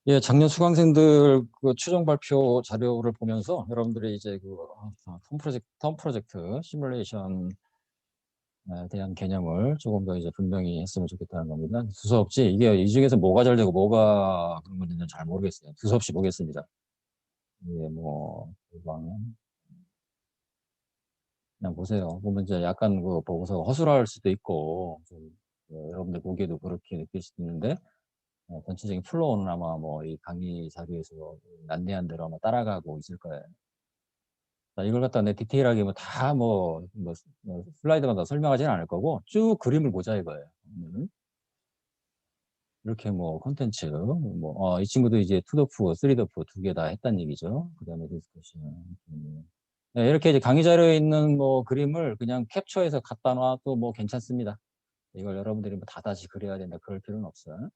예, 작년 수강생들 그 최종 발표 자료를 보면서 여러분들이 이제 그 텀 프로젝트 시뮬레이션에 대한 개념을 조금 더 이제 분명히 했으면 좋겠다는 겁니다. 두서없이 이게 이 중에서 뭐가 잘 되고 뭐가 그런 건지는 잘 모르겠어요. 두서없이 보겠습니다. 이게 뭐 그냥 보세요. 보면 이제 약간 그 보고서 허술할 수도 있고 좀 여러분들 보기에도 그렇게 느낄 수도 있는데 전체적인 플로우는 아마 뭐 이 강의 자료에서 안내한 대로 아마 따라가고 있을 거예요. 자, 이걸 갖다 내 디테일하게 뭐 다 슬라이드마다 설명하지는 않을 거고 쭉 그림을 보자 이거예요. 이렇게 뭐 컨텐츠 이 친구도 이제 투더프, 쓰리더프 두 개 다 했다는 얘기죠. 그 다음에 디스커션. 네, 이렇게 이제 강의 자료에 있는 뭐 그림을 그냥 캡처해서 갖다 놔도 뭐 괜찮습니다. 이걸 여러분들이 뭐 다 다시 그려야 된다 그럴 필요는 없어요.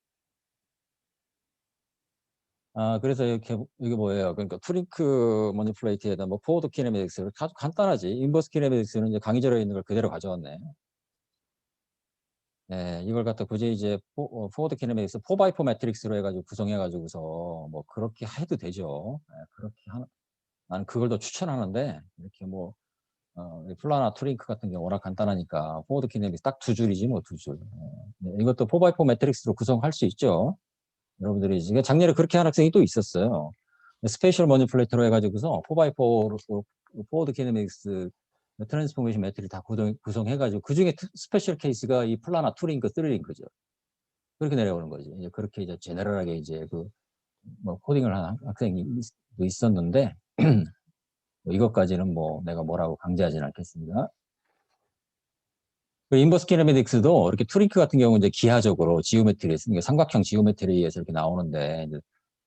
그래서 이게 뭐예요? 그러니까 투링크 머니플레이트에다 뭐 포워드 키네매틱스 아주 간단하지. 인버스 키네매틱스는 이제 강의 자료에 있는 걸 그대로 가져왔네. 네, 이걸 갖다 굳이 이제 포워드 키네매틱스 4x4 매트릭스로 해가지고 구성해가지고서 뭐 그렇게 해도 되죠. 네, 나는 그걸 더 추천하는데 이렇게 뭐 플라나 투링크 같은 경우 워낙 간단하니까 포워드 키네매틱스 딱 두 줄이지 뭐 두 줄. 네, 이것도 4x4 매트릭스로 구성할 수 있죠. 여러분들이 이게 작년에 그렇게 한 학생이 또 있었어요. 스페셜 머니플레이터로 해가지고서 4x4로 포워드 키네믹스 트랜스포메이션 매트리 다 구성해가지고 그 중에 스페셜 케이스가 이 플라나 2링크, 3링크죠. 그렇게 내려오는 거지. 이제 그렇게 이제 제너럴하게 이제 뭐 코딩을 한 학생이 있었는데 뭐 이것까지는 뭐 내가 뭐라고 강제하지는 않겠습니다. 그 인버스 키네매틱스도 이렇게 투링크 같은 경우는 이제 기하적으로 지오메트리, 그러니까 삼각형 지오메트리에서 이렇게 나오는데,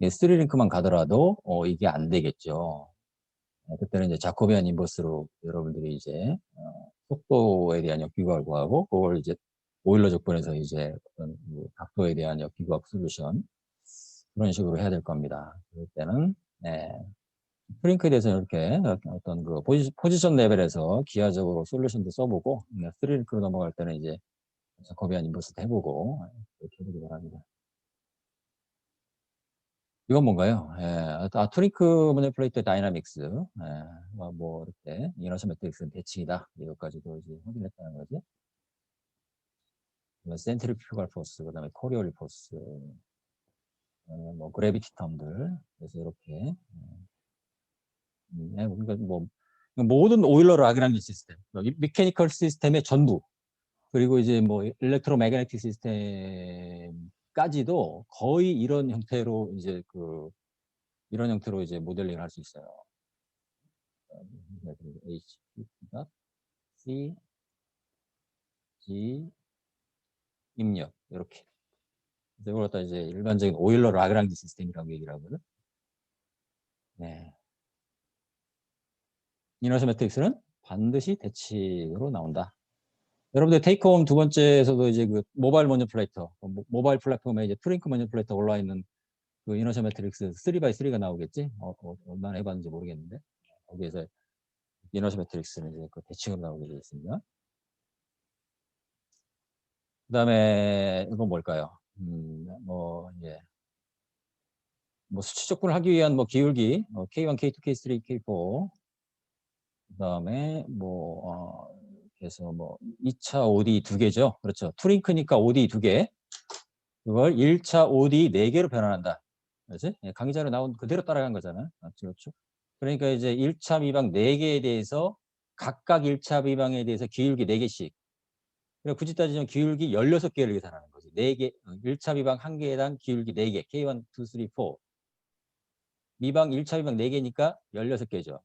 이제 3링크만 가더라도, 이게 안 되겠죠. 그때는 이제 자코비안 인버스로 여러분들이 이제, 속도에 대한 역기구학을 구하고, 그걸 이제 오일러 조건에서 이제 어떤 각도에 대한 역기구학 솔루션, 그런 식으로 해야 될 겁니다. 그럴 때는, 네. 프링크에 대해서 이렇게 어떤 그 포지션 레벨에서 기하적으로 솔루션도 써보고, 스리링크로 넘어갈 때는 이제 거비안 인버스도 해보고 이렇게 해보기 바랍니다. 이건 뭔가요? 투링크 모니플레이터 다이나믹스, 뭐 이렇게 이너셜 매트릭스 대칭이다. 이것까지도 이제 확인했다는 거지. 센트리퓨갈 포스, 그다음에 코리올리 포스, 뭐 그래비티 텀들. 그래서 이렇게 그러니까 뭐 모든 오일러 라그랑지 시스템, 미케니컬 시스템의 전부. 그리고 이제 뭐 일렉트로 매그네틱 시스템까지도 거의 이런 형태로 이제 모델링을 할 수 있어요. H, C, G, 입력 이렇게. 이걸 갖다 이제 일반적인 오일러 라그랑지 시스템이라고 얘기를 하거든. 네. 이너셜 매트릭스는 반드시 대칭으로 나온다. 여러분들 테이크홈 두 번째에서도 이제 그 모바일 머니플레이터, 모바일 플랫폼에 이제 트링크 머니플레이터 올라와 있는 그 이너셜 매트릭스 3x3가 나오겠지? 얼마나 해봤는지 모르겠는데. 거기에서 이너셜 매트릭스는 이제 그 대칭으로 나오게 되어 있습니다. 그 다음에 이건 뭘까요? 이제 뭐 수치 접근을 하기 위한 뭐 기울기, K1, K2, K3, K4. 그 다음에 그래서 뭐 2차 OD 두 개죠. 그렇죠. 투링크니까 OD 두 개. 그걸 1차 OD 네 개로 변환한다. 그렇지? 강의 자료 나온 그대로 따라간 거잖아. 그렇죠. 그러니까 이제 1차 미방 4개에 대해서 각각 1차 미방에 대해서 기울기 4개씩. 그리고 굳이 따지면 기울기 16개를 계산하는 거지. 4개, 1차 미방 1개에 기울기 4개. K1, 2, 3, 4. 미방 1차 미방 4개니까 16개죠.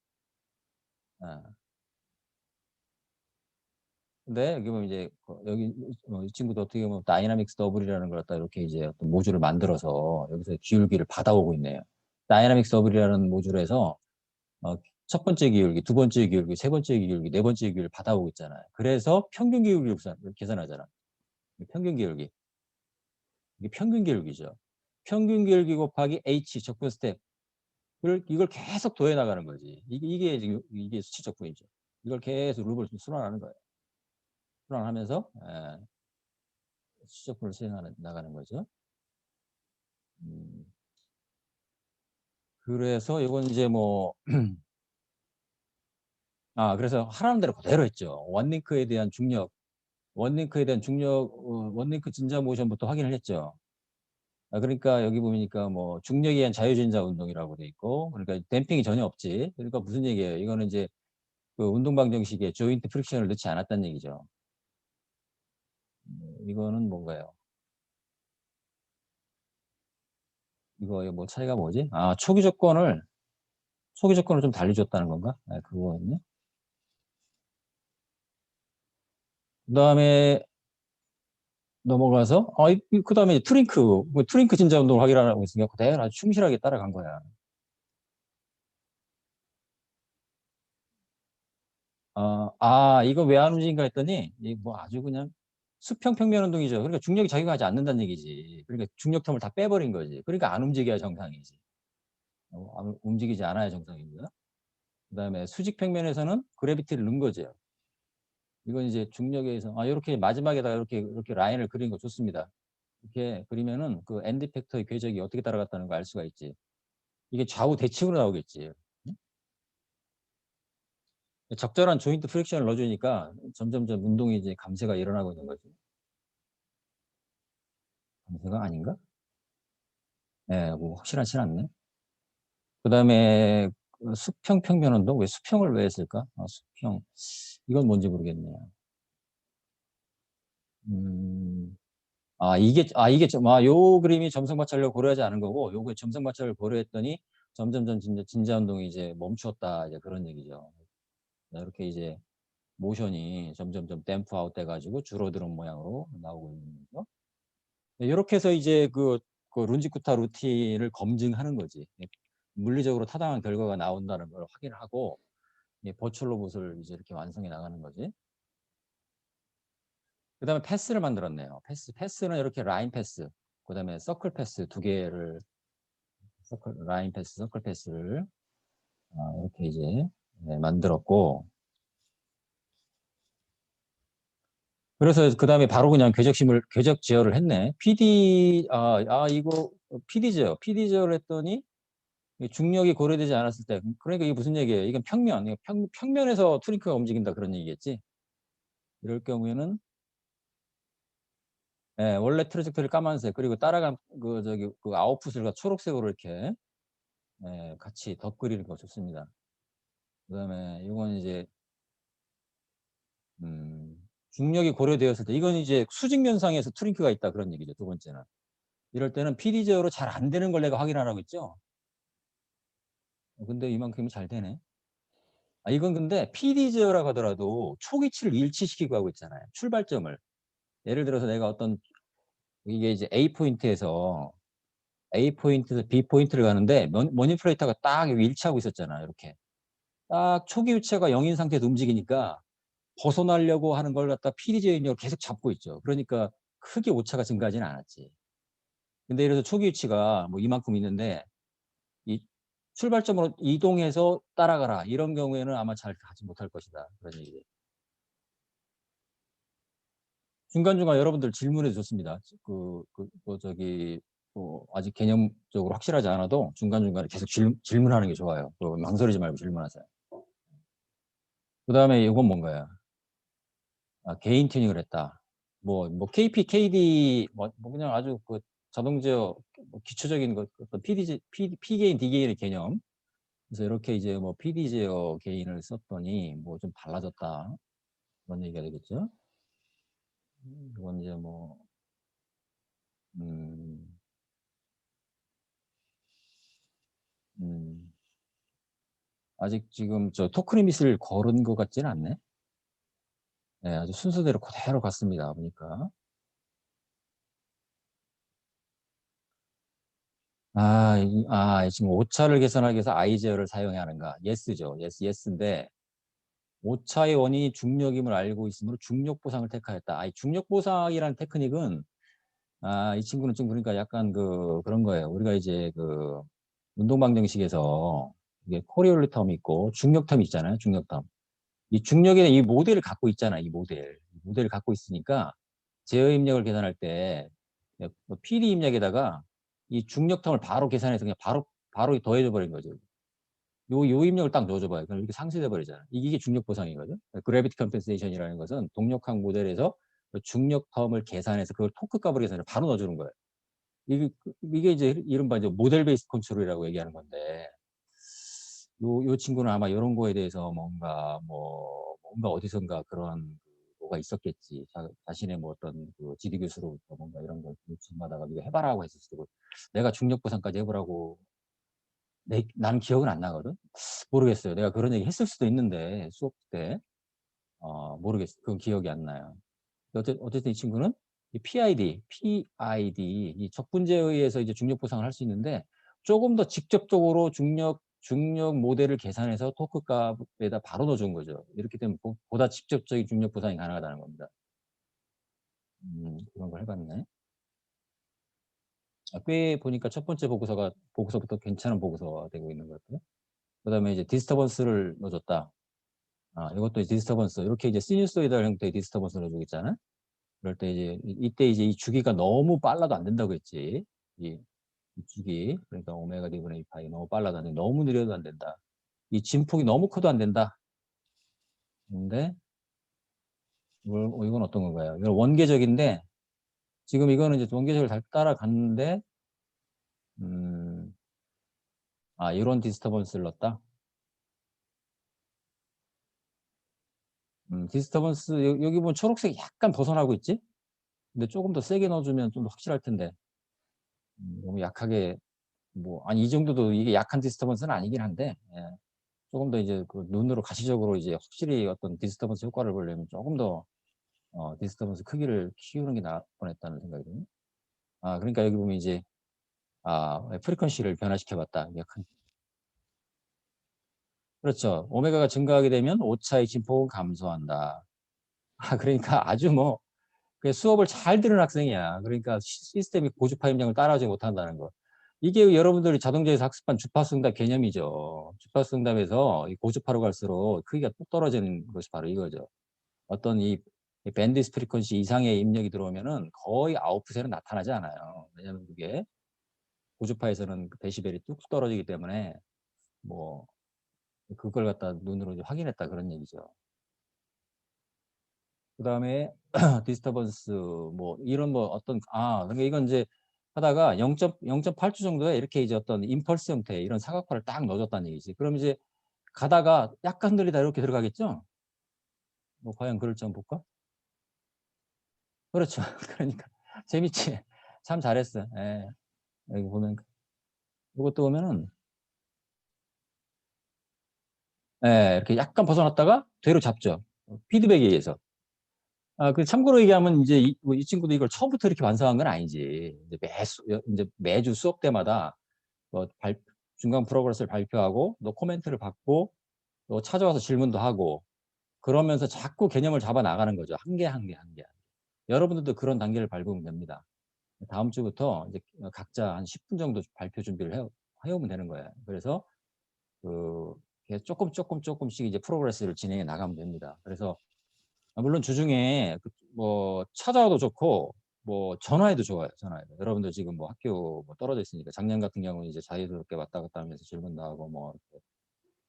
근데 여기 보면 이제 여기 이 친구도 어떻게 보면 다이나믹스 더블이라는 걸 갖다 이렇게 이제 어떤 모듈을 만들어서 여기서 기울기를 받아오고 있네요. 다이나믹스 더블이라는 모듈에서 첫 번째 기울기, 두 번째 기울기, 세 번째 기울기, 네 번째 기울기를 받아오고 있잖아요. 그래서 평균 기울기를 계산하잖아. 평균 기울기. 이게 평균 기울기죠. 평균 기울기 곱하기 H 적분 스텝. 이걸 계속 더해 나가는 거지. 이게 지금 이게 수치 적분이죠. 이걸 계속 룹을 순환하는 거예요. 순환하면서 수치 적분을 수행하는 나가는 거죠. 그래서 이건 이제 뭐 그래서 하라는 대로 그대로 했죠. 원링크에 대한 중력, 원링크 진자 모션부터 확인을 했죠. 그러니까 여기 보니까 뭐 중력에 의한 자유진자 운동이라고 돼 있고, 그러니까 댐핑이 전혀 없지. 그러니까 무슨 얘기예요? 이거는 이제 그 운동 방정식에 조인트 프릭션을 넣지 않았다는 얘기죠. 이거는 뭔가요? 이거 뭐 차이가 뭐지? 초기 조건을 좀 달리 줬다는 건가? 그거였네. 그다음에 넘어가서 그다음에 트링크 진자 운동을 확인하라고 했으니까 그대로 아주 충실하게 따라간 거야. 이거 왜 안 움직인가 했더니 뭐 아주 그냥 수평 평면 운동이죠. 그러니까 중력이 작용하지 않는다는 얘기지. 그러니까 중력텀을 다 빼버린 거지. 그러니까 안 움직여야 정상이지. 움직이지 않아야 정상입니다. 그다음에 수직 평면에서는 그래비티를 넣은 거죠. 이건 이제 중력에 의해서 이렇게 마지막에다가 이렇게 라인을 그린 거 좋습니다. 이렇게 그리면은 그 엔드 팩터의 궤적이 어떻게 따라갔다는 거 알 수가 있지. 이게 좌우 대칭으로 나오겠지. 응? 적절한 조인트 프릭션을 넣어주니까 점점점 운동이 이제 감쇄가 일어나고 있는 거지. 감쇄가 아닌가? 네, 뭐 확실하진 않네. 그다음에 수평 평면 운동, 왜 수평을 왜 했을까? 수평. 이건 뭔지 모르겠네요. 음, 요 그림이 점성 마찰력을 고려하지 않은 거고, 요게 점성 마찰을 고려했더니 점점점 진자 운동이 이제 멈추었다, 이제 그런 얘기죠. 이렇게 이제 모션이 점점점 댐프 아웃 돼가지고 줄어드는 모양으로 나오고 있는 거죠. 이렇게 해서 이제 그 룬지쿠타 루틴을 검증하는 거지. 물리적으로 타당한 결과가 나온다는 걸 확인하고 버추얼 로봇을 이제 이렇게 완성해 나가는 거지. 그다음에 패스를 만들었네요. 패스는 이렇게 라인 패스, 그다음에 서클 패스 두 개를 라인 패스, 서클 패스를 이렇게 이제 만들었고, 그래서 그다음에 바로 그냥 궤적 제어를 했네. PD 제어, PD 제어를 했더니 중력이 고려되지 않았을 때, 그러니까 이게 무슨 얘기예요? 이건 평면에서 트링크가 움직인다 그런 얘기겠지. 이럴 경우에는 원래 트레젝토리 까만색, 그리고 따라간 그 아웃풋을 초록색으로 이렇게 같이 덧그리는 거 좋습니다. 그다음에 이건 이제 중력이 고려되었을 때, 이건 이제 수직면상에서 트링크가 있다 그런 얘기죠. 두 번째는 이럴 때는 PD 제어로 잘 안 되는 걸 내가 확인하라고 했죠. 근데 이만큼이 잘 되네. 이건 근데 PD 제어라고 하더라도 초기치를 일치시키고 하고 있잖아요. 출발점을. 예를 들어서 내가 이게 이제 A 포인트에서 B 포인트를 가는데 머니플레이터가 딱 여기 일치하고 있었잖아. 이렇게. 딱 초기 위치가 0인 상태에서 움직이니까 벗어나려고 하는 걸 갖다 PD 제어 입력을 계속 잡고 있죠. 그러니까 크게 오차가 증가하지는 않았지. 근데 예를 들어서 초기 위치가 뭐 이만큼 있는데 이 출발점으로 이동해서 따라가라. 이런 경우에는 아마 잘 가지 못할 것이다. 그런 얘기예요. 중간중간 여러분들 질문해 주셨습니다. 아직 개념적으로 확실하지 않아도 중간중간에 계속 질문하는 게 좋아요. 망설이지 말고 질문하세요. 그 다음에 이건 뭔가요? 개인 튜닝을 했다. KP, KD, 그냥 아주 자동 제어, 기초적인 어떤 P게인, D게인의 개념. 그래서 이렇게 이제 PD 제어 게인을 썼더니 좀 달라졌다. 그런 얘기가 되겠죠. 이건 이제 음, 음, 아직 지금 토크리밋을 걸은 것 같지는 않네. 네, 아주 순서대로 그대로 갔습니다. 보니까. 지금 오차를 계산하기 위해서 아이제어를 사용해야 하는가? 예스죠. 예스인데, 오차의 원인이 중력임을 알고 있으므로 중력 보상을 택하였다. 중력 보상이라는 테크닉은, 이 친구는 좀 그러니까 약간 그런 거예요. 우리가 이제 운동 방정식에서 이게 코리올리 텀이 있고 중력텀이 있잖아요. 중력텀. 이 중력의 이 모델을 갖고 있잖아. 이 모델을 갖고 있으니까 제어 입력을 계산할 때 PD 입력에다가 이 중력텀을 바로 계산해서 그냥 바로 바로 더해져 버린 거죠. 요 입력을 딱 넣어줘 봐요. 그럼 이렇게 상쇄돼 버리잖아요. 이게 중력 보상이거든. 그래비티 컴펜세이션이라는 것은 동력학 모델에서 그 중력 텀을 계산해서 그걸 토크 값을 계산해서 바로 넣어주는 거예요. 이게 이제 이른바 이제 모델 베이스 컨트롤이라고 얘기하는 건데, 요 친구는 아마 이런 거에 대해서 뭔가 어디선가 그런 뭐가 있었겠지. 자신의 뭐 어떤 그 지리 교수로부터 뭔가 이런 걸 요청받아가 이거 해봐라고 했을 수도 있고, 내가 중력 보상까지 해보라고 나는 기억은 안 나거든. 모르겠어요. 내가 그런 얘기 했을 수도 있는데 수업 때 모르겠어. 그건 기억이 안 나요. 어쨌든 이 친구는 이 PID 이 적분제에 의해서 이제 중력 보상을 할 수 있는데, 조금 더 직접적으로 중력 모델을 계산해서 토크 값에다 바로 넣어준 거죠. 이렇게 되면 보다 직접적인 중력 보상이 가능하다는 겁니다. 그런 걸 해봤네. 꽤 보니까 첫 번째 보고서부터 괜찮은 보고서가 되고 있는 것 같아요. 그 다음에 이제 디스터번스를 넣어줬다. 이것도 디스터번스. 이렇게 이제 시뉴소이달 형태의 디스터번스를 넣어주고 있잖아. 그럴 때 이제, 이때 이제 이 주기가 너무 빨라도 안 된다고 했지. 이 주기. 그러니까 오메가 D분의 2파이 너무 빨라도 안 된다. 너무 느려도 안 된다. 이 진폭이 너무 커도 안 된다. 근데, 이건 어떤 건가요? 이건 원계적인데, 지금 이거는 이제 원계적을 따라갔는데, 이런 디스터번스를 넣었다. 디스터번스, 여기 보면 초록색이 약간 벗어나고 있지? 근데 조금 더 세게 넣어주면 좀 더 확실할 텐데. 너무 약하게, 아니, 이 정도도 이게 약한 디스터번스는 아니긴 한데, 예. 조금 더 이제 그 눈으로 가시적으로 이제 확실히 어떤 디스터번스 효과를 보려면 조금 더, 디스터번스 크기를 키우는 게 나을 뻔했다는 생각이 드네. 그러니까 여기 보면 이제, 프리퀀시를 변화시켜봤다. 그렇죠. 오메가가 증가하게 되면 오차의 진폭은 감소한다. 그러니까 아주 그 수업을 잘 들은 학생이야. 그러니까 시스템이 고주파 입력을 따라하지 못한다는 거. 이게 여러분들이 자동차에서 학습한 주파수 응답 개념이죠. 주파수 응답에서 이 고주파로 갈수록 크기가 뚝 떨어지는 것이 바로 이거죠. 어떤 이 밴드위스 프리퀀시 이상의 입력이 들어오면은 거의 아웃풋에는 나타나지 않아요. 왜냐하면 그게 고주파에서는 그 데시벨이 뚝 떨어지기 때문에 뭐 그걸 갖다 눈으로 이제 확인했다 그런 얘기죠. 그 다음에 디스터번스 이런 그러니까 이건 이제 하다가 0.8주 정도에 이렇게 이제 어떤 임펄스 형태 이런 사각화를 딱 넣어줬다는 얘기지. 그럼 이제 가다가 약간 흔들리다 이렇게 들어가겠죠? 과연 그럴지 한번 볼까? 그렇죠. 그러니까 재밌지. 참 잘했어. 예. 여기 보면 이것도 보면은 이렇게 약간 벗어났다가 되로 잡죠. 피드백에 의해서. 그 참고로 얘기하면 이제 이 친구도 이걸 처음부터 이렇게 완성한 건 아니지. 이제 매주 수업 때마다 뭐 중간 프로그레스를 발표하고 또 코멘트를 받고 또 찾아와서 질문도 하고 그러면서 자꾸 개념을 잡아 나가는 거죠. 한 개, 한 개, 한 개. 여러분들도 그런 단계를 밟으면 됩니다. 다음 주부터 이제 각자 한 10분 정도 발표 준비를 해오면 되는 거예요. 그래서 조금씩 이제 프로그레스를 진행해 나가면 됩니다. 그래서 물론 주중에 찾아와도 좋고 전화해도 좋아요. 전화해도. 여러분들 지금 학교 떨어져 있으니까 작년 같은 경우는 이제 자유스럽게 왔다 갔다 하면서 질문도 하고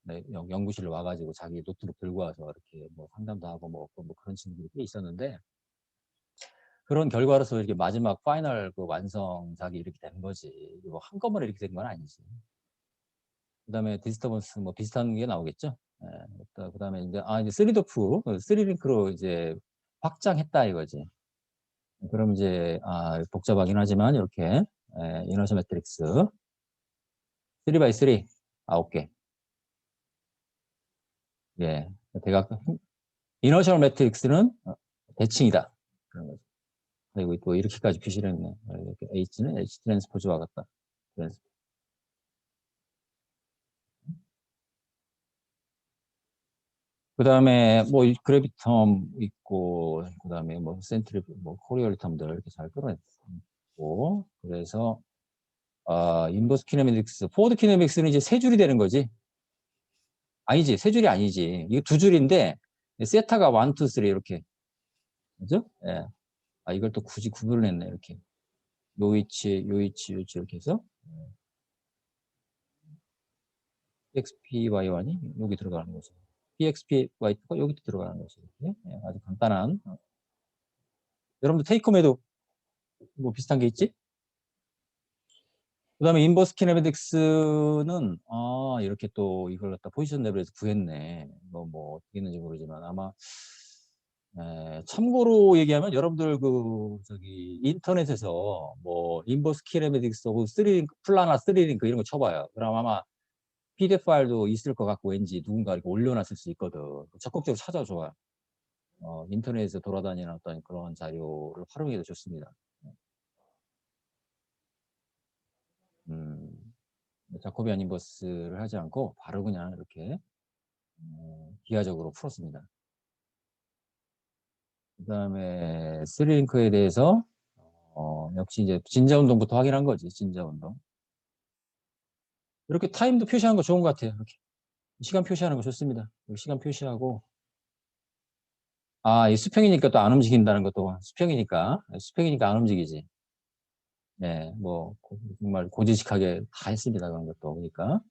네, 연구실로 와가지고 자기 노트북 들고 와서 이렇게 상담도 하고 그런 친구들이 꽤 있었는데 그런 결과로서 이렇게 마지막 파이널 그 완성작이 이렇게 된 거지. 한꺼번에 이렇게 된 건 아니지. 그 다음에 디스터번스 비슷한 게 나오겠죠. 그 다음에 이제 3도프 3링크로 이제 확장했다 이거지. 그럼 이제 복잡하긴 하지만 이렇게 이너셜 매트릭스 3x3 9개. 예. 대각 이너셜 매트릭스는 대칭이다. 그런 거죠. 그리고 또 이렇게까지 표시를 했네. 이렇게 H는 H 트랜스포즈와 같다. 그 다음에 그래비텀 있고 그 다음에 센트리 코리올리텀들 이렇게 잘 끌어냈고 그래서 인버스 키네매틱스 포워드 키네매틱스는 이제 세 줄이 되는 거지. 아니지 세 줄이 아니지. 이게 두 줄인데 세타가 1, 2, 3 이렇게 그죠? 예. 이걸 또 굳이 구분을 했네 이렇게 요 위치 이렇게 해서 PXPY1이 여기 들어가는 거죠. PXPY2가 여기 들어가는 거죠. 네? 아주 간단한. 여러분들 테이크홈에도 뭐 비슷한 게 있지? 그 다음에 인버스 키네매틱스는 이렇게 또 이걸 갖다 포지션 레벨에서 구했네. 이거 뭐 어떻게 있는지 모르지만 아마 참고로 얘기하면 여러분들 그 저기 인터넷에서 뭐 인버스 키네매틱스하고 3링크 플라나 3링크 이런 거 쳐봐요. 그럼 아마 PDF 파일도 있을 것 같고 왠지 누군가 이렇게 올려놨을 수 있거든. 적극적으로 찾아줘요. 인터넷에서 돌아다니는 어떤 그런 자료를 활용해도 좋습니다. 자코비안 인버스를 하지 않고 바로 그냥 이렇게 기하적으로 풀었습니다. 그 다음에 3링크에 대해서 역시 이제 진자 운동부터 확인한 거지. 진자 운동. 이렇게 타임도 표시하는 거 좋은 것 같아요. 이렇게 시간 표시하는 거 좋습니다. 시간 표시하고 이 수평이니까 또 안 움직인다는 것도 수평이니까 안 움직이지. 네, 뭐 정말 고지식하게 다 했습니다. 그런 것도 보니까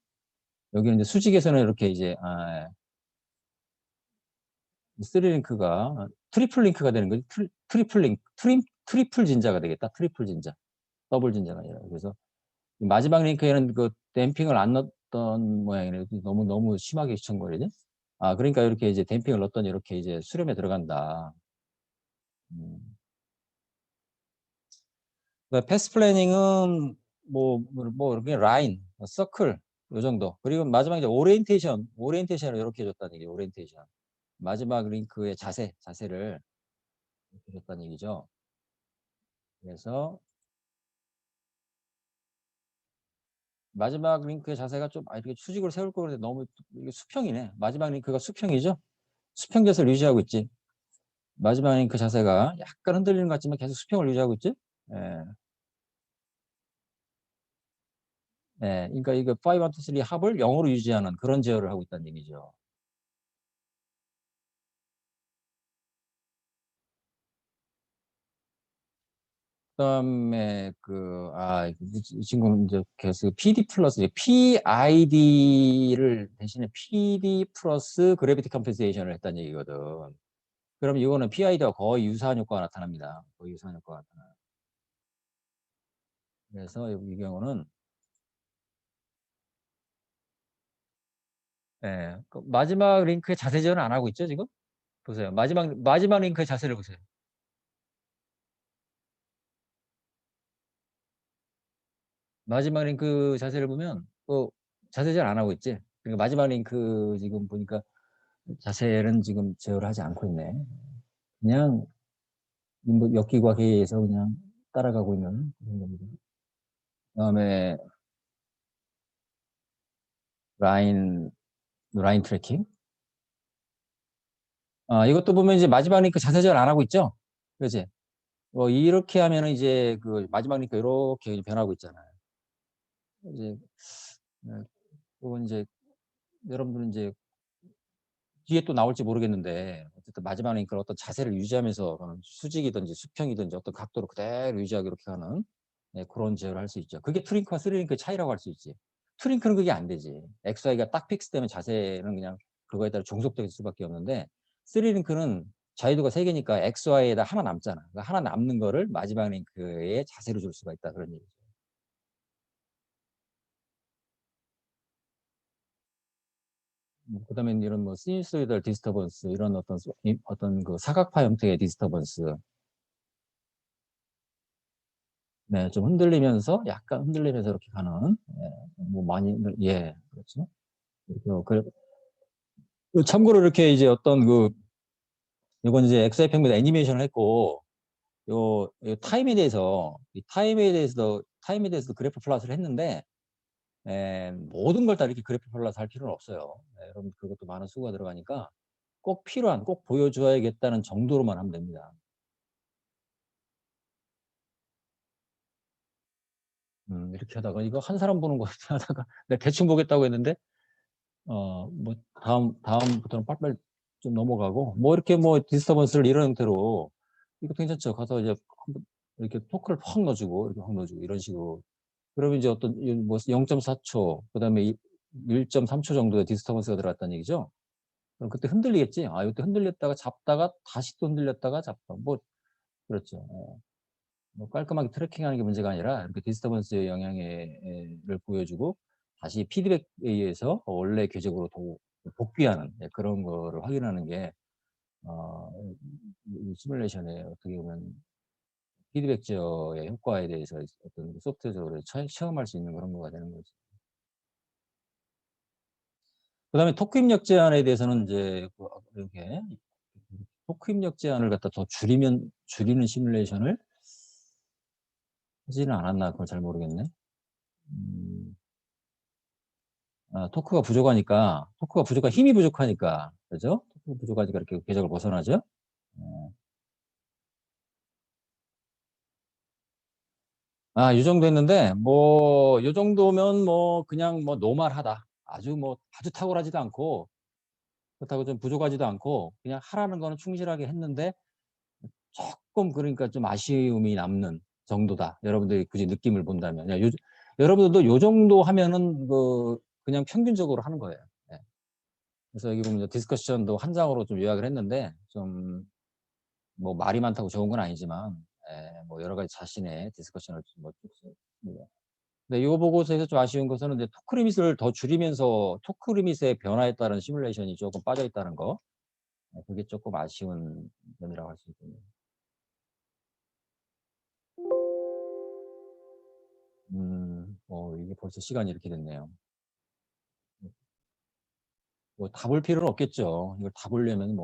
여기는 이제 수직에서는 이렇게 이제 3링크가 트리플 링크가 되는 거지. 트리플 링크, 트리플 진자가 되겠다. 트리플 진자, 더블 진자가 아니라. 그래서 마지막 링크에는 그 댐핑을 안 넣었던 모양이네. 너무 심하게 시청거리지. 그러니까 이렇게 이제 댐핑을 넣었더니 이렇게 이제 수렴에 들어간다. 패스 플래닝은 뭐 이렇게 라인, 서클 요 정도. 그리고 마지막 이제 오리엔테이션을 이렇게 해줬다는 얘기. 오리엔테이션. 마지막 링크의 자세를 이렇게 줬다는 얘기죠. 그래서 마지막 링크의 자세가 좀 이렇게 수직으로 세울 거 그런데 너무 이게 수평이네. 마지막 링크가 수평이죠. 수평 자세를 유지하고 있지. 마지막 링크 자세가 약간 흔들리는 것 같지만 계속 수평을 유지하고 있지. 예. 예. 그러니까 이거 5, 1, 2, 3 합을 0으로 유지하는 그런 제어를 하고 있다는 얘기죠. 그다음에 이 친구는 이제 계속 PD 플러스 PID를 대신에 PD 플러스 그래비티 컴펜세이션을 했다는 얘기거든. 그럼 이거는 PID와 거의 유사한 효과가 나타납니다. 거의 유사한 효과가 나타나. 그래서 이 경우는 그 마지막 링크의 자세 제어는 안 하고 있죠, 지금? 보세요. 마지막 링크의 자세를 보세요. 마지막 링크 자세를 보면 자세 제어 안 하고 있지. 그러니까 마지막 링크 지금 보니까 자세는 지금 제어를 하지 않고 있네. 그냥 엮기과기에서 그냥 따라가고 있는 그런 겁니다. 그다음에 라인 트래킹. 이것도 보면 이제 마지막 링크 자세 제어를 안 하고 있죠. 그렇지? 이렇게 하면은 이제 그 마지막 링크 이렇게 변하고 있잖아요. 이제 그건 이제 여러분들은 이제 뒤에 또 나올지 모르겠는데 어쨌든 마지막 링크는 어떤 자세를 유지하면서 수직이든지 수평이든지 어떤 각도로 그대로 유지하게 이렇게 하는 그런 제어를 할 수 있죠. 그게 투링크와 쓰리링크의 차이라고 할 수 있지. 투링크는 그게 안 되지. XY가 딱 픽스되면 자세는 그냥 그거에 따라 종속될 수밖에 없는데 쓰리링크는 자유도가 3개니까 XY에다 하나 남잖아. 그 하나 남는 거를 마지막 링크에 자세로 줄 수가 있다. 그런 얘기죠. 그다음에 이런 뭐 시뉴소이달 디스터번스 이런 어떤 그 사각파 형태의 디스터번스 좀 흔들리면서 약간 흔들리면서 이렇게 가는 뭐 많이 그렇죠. 참고로 이렇게 이제 어떤 이건 이제 엑스에펙트 애니메이션을 했고 요 타임에 대해서 그래프 플롯을 했는데 모든 걸 다 이렇게 그래프 플롯 할 필요는 없어요. 여러분 그것도 많은 수고가 들어가니까 꼭 보여줘야겠다는 정도로만 하면 됩니다. 이렇게 하다가 이거 한 사람 보는 거 하다가 내가 대충 보겠다고 했는데 뭐 다음부터는 빨리빨리 좀 넘어가고 뭐 이렇게 뭐 디스터번스를 이런 형태로 이거 괜찮죠. 가서 이제 이렇게 토크를 확 넣어주고 이렇게 확 넣어주고 이런 식으로 그러면 이제 어떤 뭐 0.4초 그다음에 1.3초 정도의 디스터번스가 들어갔다는 얘기죠. 그럼 그때 흔들리겠지. 이때 흔들렸다가 잡다가 다시 또 흔들렸다가 잡다. 뭐 그렇죠. 뭐 깔끔하게 트래킹하는 게 문제가 아니라 이렇게 디스터번스의 영향을 보여주고 다시 피드백에 의해서 원래 궤적으로 복귀하는 그런 거를 확인하는 게 이 시뮬레이션의 어떻게 보면 피드백 제어의 효과에 대해서 어떤 소프트웨어적으로 체험할 수 있는 그런 거가 되는 거죠. 그다음에 토크 입력 제한에 대해서는 이제 이렇게 토크 입력 제한을 갖다 더 줄이는 시뮬레이션을 하지는 않았나 그걸 잘 모르겠네. 토크가 힘이 부족하니까 그죠? 토크가 부족하니까 이렇게 궤적을 벗어나죠. 이 정도 했는데 뭐 이 정도면 뭐 그냥 뭐 노멀하다. 아주 탁월하지도 않고 그렇다고 좀 부족하지도 않고 그냥 하라는 거는 충실하게 했는데 조금 그러니까 좀 아쉬움이 남는 정도다. 여러분들이 굳이 느낌을 본다면. 여러분들도 요 정도 하면은 그냥 평균적으로 하는 거예요. 예. 그래서 여기 보면 디스커션도 한 장으로 좀 요약을 했는데 좀 뭐 말이 많다고 좋은 건 아니지만 뭐 여러 가지 자신의 디스커션을 뭐 근데 이 보고서에서 좀 아쉬운 것은 이제 토크 리밋을 더 줄이면서 토크 리밋의 변화에 따른 시뮬레이션이 조금 빠져 있다는 거. 그게 조금 아쉬운 점이라고 할 수 있겠네요. 이게 벌써 시간이 이렇게 됐네요. 뭐 다 볼 필요는 없겠죠. 이걸 다 보려면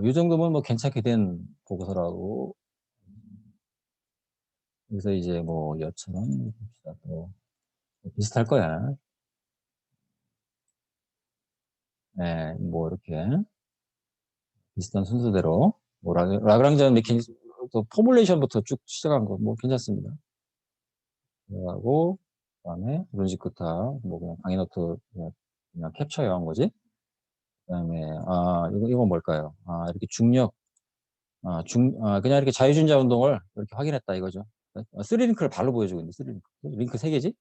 이 정도면 뭐 괜찮게 된 보고서라고. 그래서 이제 뭐 여처럼 봅시다. 또 비슷할 거야. 뭐 이렇게 비슷한 순서대로 뭐 라그랑지안 메커니즘 또 포뮬레이션부터 쭉 시작한 거 뭐 괜찮습니다. 그러고 그다음에 론지쿠타 뭐 그냥 강의노트 그냥 캡처해 온 거지. 그다음에 이건 뭘까요? 이렇게 중력 그냥 이렇게 자유준자 운동을 이렇게 확인했다 이거죠. 3링크를 발로 보여주고 있는데 3링크. 링크 3개지?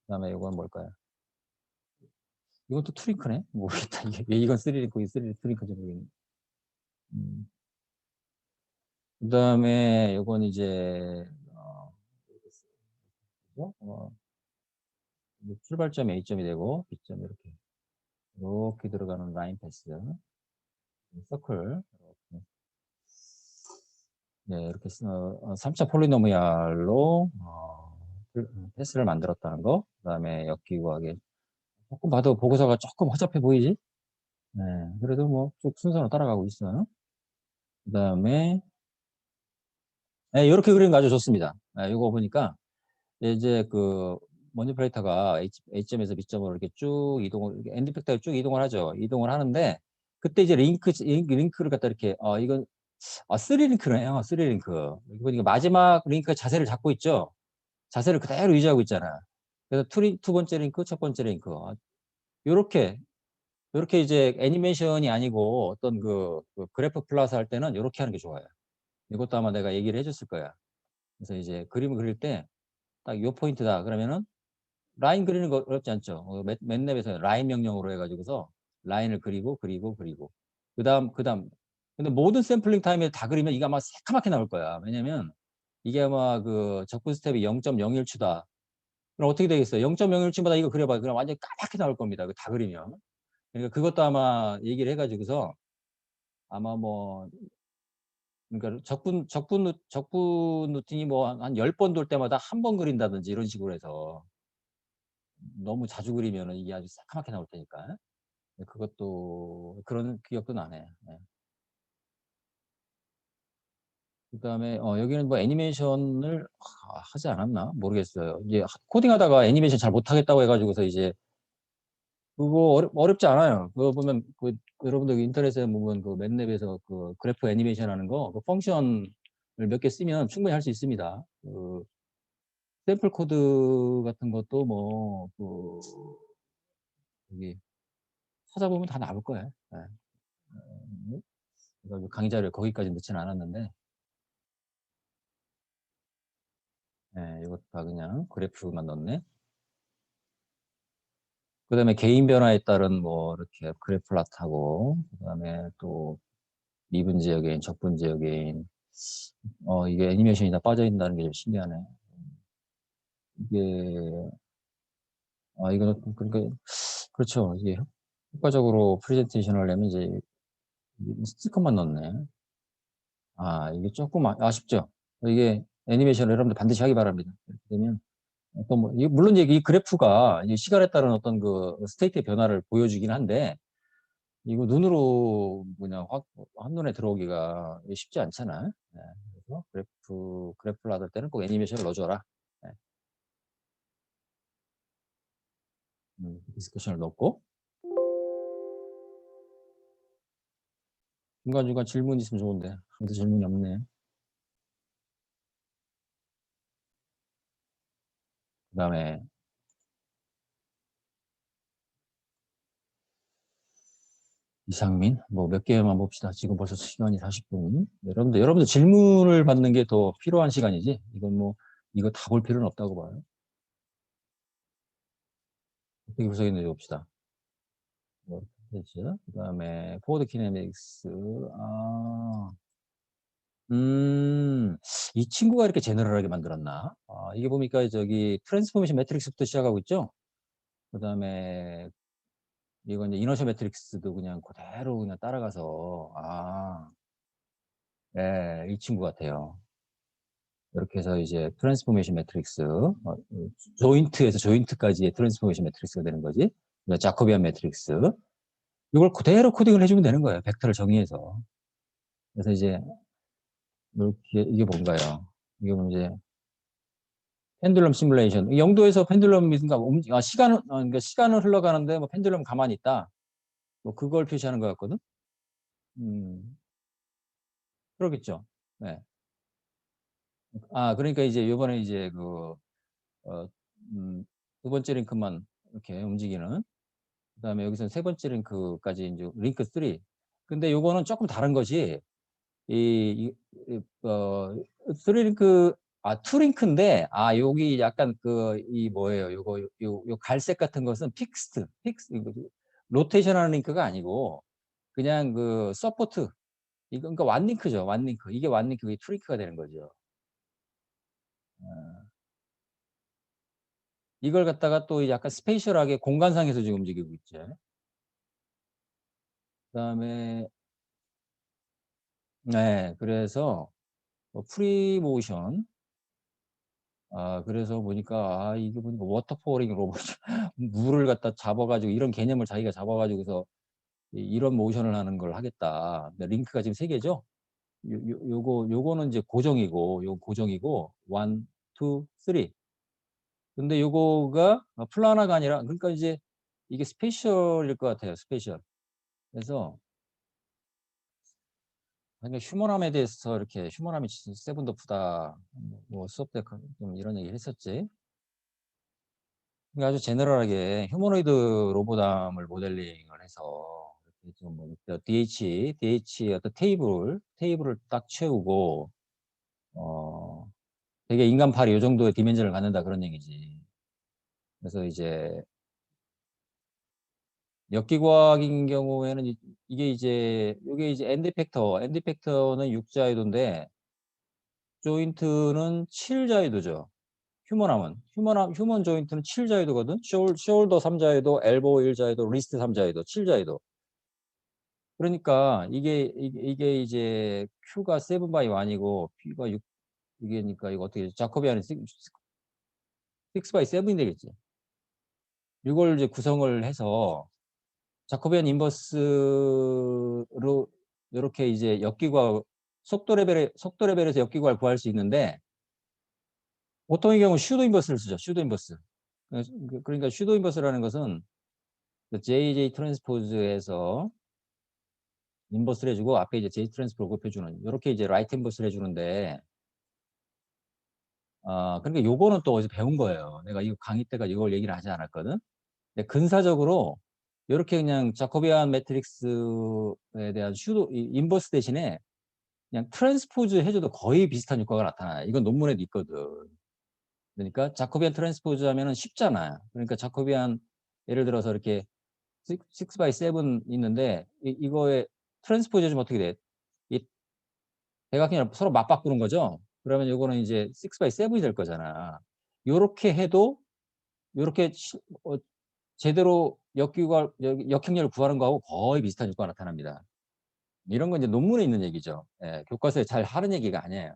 그다음에 이건 뭘까요? 이건 또 2링크네? 모르겠다. 이건 3링크, 이게 3링크인지 모르겠네. 그다음에 이건 이제 그죠? 출발점이 A점이 되고 B점이 이렇게 들어가는 라인 패스, 서클 이렇게 3차 폴리노미알로 패스를 만들었다는 거. 그다음에 역기구하게 조금 봐도 보고서가 조금 허접해 보이지? 그래도 뭐 쭉 순서로 따라가고 있어요. 그다음에 이렇게 그림 아주 좋습니다. 이거 보니까 이제 그 머니플레이터가 A점에서 B점으로 이렇게 쭉 엔드 팩터를 쭉 이동을 하죠. 이동을 하는데 그때 이제 링크를 갖다 이렇게 이건 3링크네요. 3링크. 여기 보니까 마지막 링크 자세를 잡고 있죠. 자세를 그대로 유지하고 있잖아. 그래서 두 번째 링크, 첫 번째 링크. 요렇게 이제 애니메이션이 아니고 어떤 그 그래프 플러스 할 때는 요렇게 하는 게 좋아요. 이것도 아마 내가 얘기를 해줬을 거야. 그래서 이제 그림을 그릴 때 딱 요 포인트다. 그러면은 라인 그리는 거 어렵지 않죠. 맨랩에서 라인 명령으로 해가지고서 라인을 그리고. 근데 모든 샘플링 타임에 다 그리면 이게 아마 새카맣게 나올 거야. 왜냐면 이게 아마 그 접근 스텝이 0.01초다. 그럼 어떻게 되겠어요? 0.01초마다 이거 그려봐요. 그럼 완전히 까맣게 나올 겁니다. 다 그리면. 그러니까 그것도 아마 얘기를 해가지고서 아마 뭐 그러니까 적분 루틴이 뭐 한 10번 돌 때마다 한 번 그린다든지 이런 식으로 해서 너무 자주 그리면은 이게 아주 새카맣게 나올 테니까. 그것도 그런 기억도 나네. 그다음에 여기는 뭐 애니메이션을 하지 않았나 모르겠어요. 이제 코딩하다가 애니메이션 잘 못하겠다고 해가지고서 이제 그거 어렵지 않아요. 그거 보면 여러분들 인터넷에 보면 그 맨랩에서 그 그래프 애니메이션 하는 거 그 펑션을 몇 개 쓰면 충분히 할 수 있습니다. 그 샘플 코드 같은 것도 여기 찾아보면 다 나올 거예요. 강의 자료 거기까지 넣지는 않았는데 이것도 다 그냥 그래프만 넣네. 그다음에 개인 변화에 따른 뭐 이렇게 그래프 플롯하고, 그다음에 또 미분지 여개인, 적분지 여개인. 이게 애니메이션이 다 빠져 있다는 게 좀 신기하네. 이게 이거는 그러니까 그렇죠. 이게 효과적으로 프레젠테이션을 하려면 이제 스티커만 넣네. 이게 조금 아쉽죠. 이게 애니메이션을 여러분들 반드시 하기 바랍니다. 이렇게 되면 어떤 물론 이제 이 그래프가 이제 시간에 따른 어떤 그 스테이트의 변화를 보여주긴 한데, 이거 눈으로 그냥 확 한눈에 들어오기가 쉽지 않잖아요. 네, 그래서 그래프를 받을 때는 꼭 애니메이션을 넣어줘라. 네. 디스커션을 넣고 중간중간 질문 있으면 좋은데 아무도 질문이 없네. 그 다음에 이상민 뭐 몇 개만 봅시다. 지금 벌써 시간이 40분. 여러분들 질문을 받는 게 더 필요한 시간이지. 이건 뭐 이거 다 볼 필요는 없다고 봐요. 어떻게 구성했는지 봅시다. 그 다음에 포워드 키네믹스. 이 친구가 이렇게 제너럴하게 만들었나? 이게 보니까 저기 트랜스포메이션 매트릭스부터 시작하고 있죠. 그 다음에 이건 이제 이너셜 매트릭스도 그냥 그대로 그냥 따라가서 네, 이 친구 같아요. 이렇게 해서 이제 트랜스포메이션 매트릭스, 조인트에서 조인트까지의 트랜스포메이션 매트릭스가 되는 거지. 자코비안 매트릭스. 이걸 그대로 코딩을 해주면 되는 거예요. 벡터를 정의해서. 그래서 이제 이렇게 이게 뭔가요? 이게 뭐 이제 펜듈럼 시뮬레이션. 영도에서 펜듈럼인가 시간은 그러니까 시간은 흘러가는데 뭐 펜듈럼 가만히 있다. 뭐 그걸 표시하는 것 같거든. 음, 그러겠죠. 네. 그러니까 이제 요번에 이제 어, 두 번째 링크만 이렇게 움직이는. 그다음에 여기서 세 번째 링크까지 이제 링크 3. 근데 요거는 조금 다른 것이 쓰리 링크, 투 링크인데, 여기 약간 이 뭐예요? 요 갈색 같은 것은 로테이션 하는 링크가 아니고, 그냥 서포트. 이거, 그러니까 완 링크죠. 완 링크. 이게 완 링크, 이게 투 링크가 되는 거죠. 어, 이걸 갖다가 또 약간 스페이셜하게 공간상에서 지금 움직이고 있죠. 그다음에, 네, 그래서, 프리모션. 그래서 보니까, 이게 보니까 워터포링 로봇, 물을 갖다 잡아가지고, 이런 개념을 자기가 잡아가지고서 이런 모션을 하는 걸 하겠다. 근데 링크가 지금 세 개죠? 요거는 이제 고정이고, 요거 고정이고, 원, 투, 쓰리. 근데 요거가 플라나가 아니라, 그러니까 이제 이게 스페셜일 것 같아요. 스페셜. 그래서, 그러니까 휴머남에 대해서 이렇게 휴머남이 세븐더프다. 뭐 수업 때 좀 이런 얘기 했었지. 그러니까 아주 제너럴하게 휴머노이드 로보담을 모델링을 해서 이렇게 좀뭐 DH 어떤 테이블을 딱 채우고 되게 인간팔이 이 정도의 디멘전을 갖는다 그런 얘기지. 그래서 이제 역기과학인 경우에는 이게 이제 엔드 팩터는 6자유도인데 조인트는 7자유도죠. 휴먼 조인트는 7자유도거든. 숄더 3자유도, 엘보 1자유도, 리스트 3자유도, 7자유도. 그러니까 이게 이제 Q가 7 by 1이고 P가 6, 이게니까 이거 어떻게 자코비안이 6 by 7이 되겠지. 이걸 이제 구성을 해서 자코비안 인버스로 이렇게 이제 역기과 속도 레벨에서 역기과를 구할 수 있는데 보통의 경우 슈도 인버스를 쓰죠. 슈도 인버스. 그러니까 슈도 인버스라는 것은 JJ 트랜스포즈에서 인버스를 해주고 앞에 이제 J 트랜스포즈 곱해주는 이렇게 이제 라이트 인버스를 해주는데 그러니까 요거는 또 어디서 배운 거예요. 내가 이거 강의 때가 이걸 얘기를 하지 않았거든. 근데 근사적으로 이렇게 그냥 자코비안 매트릭스에 대한 인버스 대신에 그냥 트랜스포즈 해줘도 거의 비슷한 효과가 나타나요. 이건 논문에도 있거든. 그러니까 자코비안 트랜스포즈 하면은 쉽잖아요. 그러니까 자코비안 예를 들어서 이렇게 6x7 있는데 이거의 트랜스포즈는 어떻게 돼? 이 대각형이 서로 맞바꾸는 거죠. 그러면 요거는 이제 6x7이 될 거잖아. 요렇게 해도 요렇게 제대로 역형렬을 구하는 거하고 거의 비슷한 효과가 나타납니다. 이런 건 이제 논문에 있는 얘기죠. 예, 교과서에 잘 하는 얘기가 아니에요.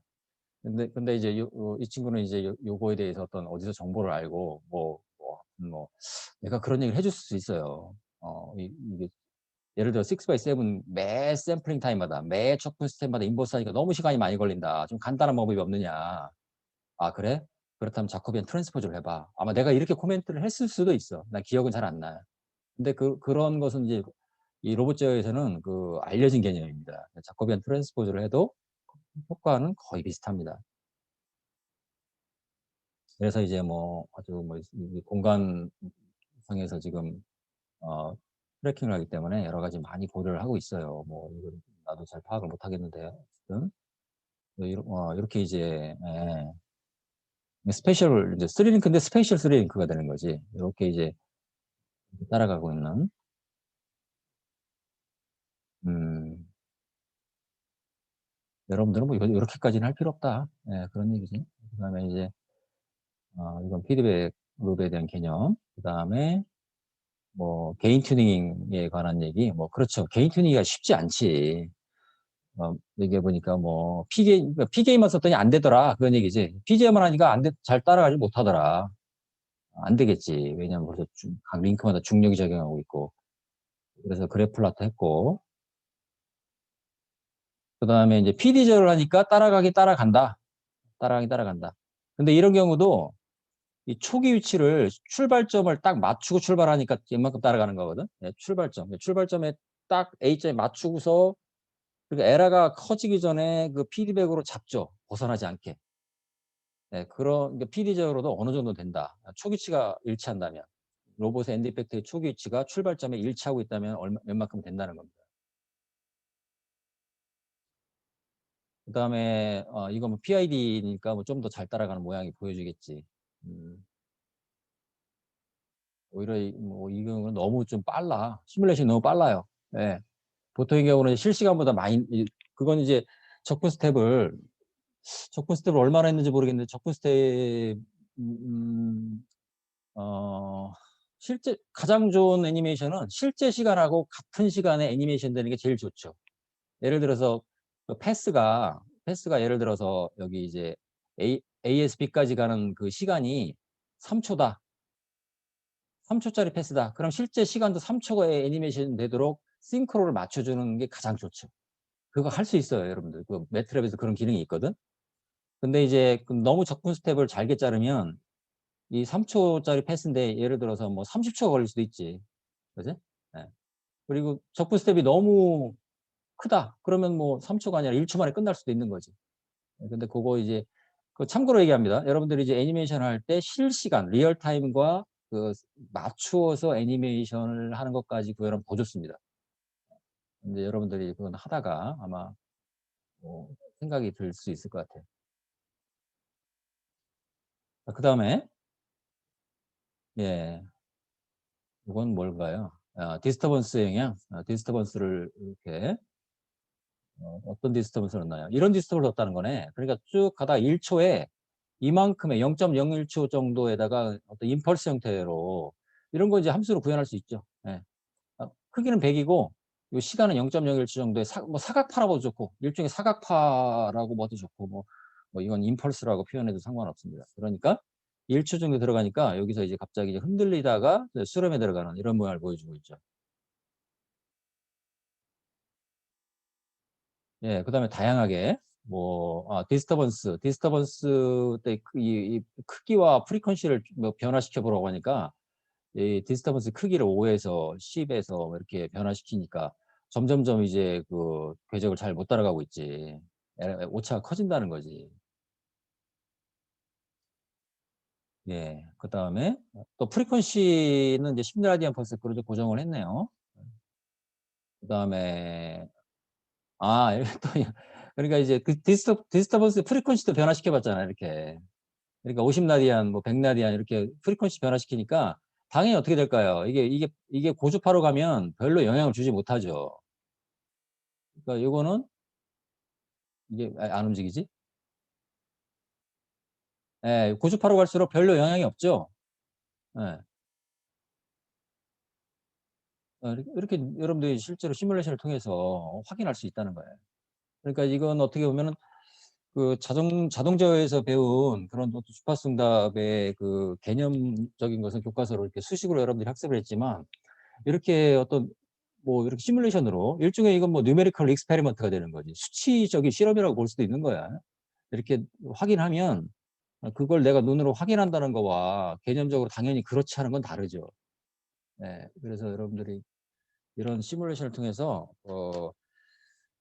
근데 이제 이 친구는 이제 요거에 대해서 어떤 어디서 정보를 알고 뭐 내가 그런 얘기를 해줄 수 있어요. 이게 예를 들어 6x7 매 샘플링 타임마다 매 척분 스텝마다 인버스 하니까 너무 시간이 많이 걸린다. 좀 간단한 방법이 없느냐. 아, 그래? 그렇다면 자코비안 트랜스포즈를 해봐. 아마 내가 이렇게 코멘트를 했을 수도 있어. 난 기억은 잘 안 나요. 근데 그런 것은 이제 이 로봇 제어에서는 그 알려진 개념입니다. 자코비안 트랜스포즈를 해도 효과는 거의 비슷합니다. 그래서 이제 뭐 아주 뭐 공간상에서 지금 트래킹을 하기 때문에 여러 가지 많이 고려를 하고 있어요. 뭐 이건 나도 잘 파악을 못 하겠는데 어쨌든 이렇게 이제 스페셜 이제 3링크인데 스페셜 3링크가 되는 거지. 이렇게 이제 따라가고 있는 여러분들은 뭐 이렇게까지는 할 필요 없다. 예, 그런 얘기지. 그다음에 이제 이건 피드백 룹에 대한 개념. 그다음에 뭐 개인 튜닝에 관한 얘기. 뭐 그렇죠. 개인 튜닝이 쉽지 않지. 얘기해 보니까 뭐 P게임만 썼더니 안 되더라 그런 얘기지. PGM만 하니까 잘 따라가지 못하더라. 안 되겠지. 왜냐면 벌써 각 링크마다 중력이 적용하고 있고. 그래서 그래플라트 했고. 그다음에 이제 PD제어를 하니까 따라간다. 따라간다. 근데 이런 경우도 이 초기 위치를 출발점을 딱 맞추고 출발하니까 이만큼 따라가는 거거든. 네, 출발점에 딱 A점에 맞추고서 그러니까 에러가 커지기 전에 그 피드백으로 잡죠. 벗어나지 않게. 네, 그런 PD적으로도 어느 정도 된다. 초기치가 일치한다면 로봇의 엔드 이펙트의 초기 위치가 출발점에 일치하고 있다면 웬만큼 된다는 겁니다. 그다음에 이거 뭐 PID니까 뭐 좀 더 잘 따라가는 모양이 보여지겠지. 오히려 이 경우는 너무 좀 빨라. 시뮬레이션이 너무 빨라요. 네. 보통의 경우는 실시간보다 많이 그건 이제 적분 스텝을 얼마나 했는지 모르겠는데 적분 스텝 실제 가장 좋은 애니메이션은 실제 시간하고 같은 시간에 애니메이션 되는 게 제일 좋죠. 예를 들어서 그 패스가 예를 들어서 여기 이제 ASB까지 가는 그 시간이 3초다. 3초짜리 패스다. 그럼 실제 시간도 3초의 애니메이션 되도록 싱크로를 맞춰주는 게 가장 좋죠. 그거 할 수 있어요, 여러분들. 그 매트랩에서 그런 기능이 있거든. 근데 이제 너무 적분 스텝을 잘게 자르면 이 3초짜리 패스인데 예를 들어서 뭐 30초가 걸릴 수도 있지. 그지? 네. 그리고 적분 스텝이 너무 크다. 그러면 뭐 3초가 아니라 1초 만에 끝날 수도 있는 거지. 근데 그거 이제 그 참고로 얘기합니다. 여러분들이 이제 애니메이션 할 때 실시간 리얼타임과 그 맞추어서 애니메이션을 하는 것까지 그거는 보조습니다. 이제 여러분들이 그건 하다가 아마 뭐 생각이 들 수 있을 것 같아요. 그 다음에 예, 이건 뭘까요? 디스터번스 영향. 디스터번스를 이렇게 어떤 디스터번스를 넣나요? 이런 디스터번스를 넣었다는 거네. 그러니까 쭉 가다가 1초에 이만큼의 0.01초 정도에다가 어떤 임펄스 형태로 이런 거 이제 함수로 구현할 수 있죠. 예. 크기는 100이고 요 시간은 0.01초 정도의 뭐 사각파라고 좋고 일종의 사각파라고 뭐도 좋고 뭐 이건 임펄스라고 표현해도 상관없습니다. 그러니까 1초 정도 들어가니까 여기서 이제 갑자기 이제 흔들리다가 수렴에 들어가는 이런 모양을 보여주고 있죠. 예, 그다음에 다양하게 디스터번스 때 이 크기와 프리퀀시를 뭐 변화시켜 보라고 하니까 이 디스터번스 크기를 5에서 10에서 이렇게 변화시키니까 점점점 이제 그 궤적을 잘 못 따라가고 있지. 오차가 커진다는 거지. 예, 그다음에 또 프리퀀시는 이제 10라디안 퍼 세컨드로 고정을 했네요. 그다음에 또 그러니까 이제 그 디스터번스 프리퀀시도 변화시켜 봤잖아, 이렇게. 그러니까 50라디안, 뭐 100라디안 이렇게 프리퀀시 변화시키니까 당연히 어떻게 될까요? 이게 고주파로 가면 별로 영향을 주지 못하죠. 그러니까 요거는 이게 안 움직이지? 예. 고주파로 갈수록 별로 영향이 없죠. 예. 이렇게 여러분들이 실제로 시뮬레이션을 통해서 확인할 수 있다는 거예요. 그러니까 이건 어떻게 보면은 그 자동 제어에서 배운 그런 어떤 주파수응답의 그 개념적인 것은 교과서로 이렇게 수식으로 여러분들이 학습을 했지만 이렇게 어떤 뭐 이렇게 시뮬레이션으로 일종의 이건 뭐 뉴메리컬 익스페리먼트가 되는 거지. 수치적인 실험이라고 볼 수도 있는 거야. 이렇게 확인하면 그걸 내가 눈으로 확인한다는 거와 개념적으로 당연히 그렇지 않은 건 다르죠. 네. 그래서 여러분들이 이런 시뮬레이션을 통해서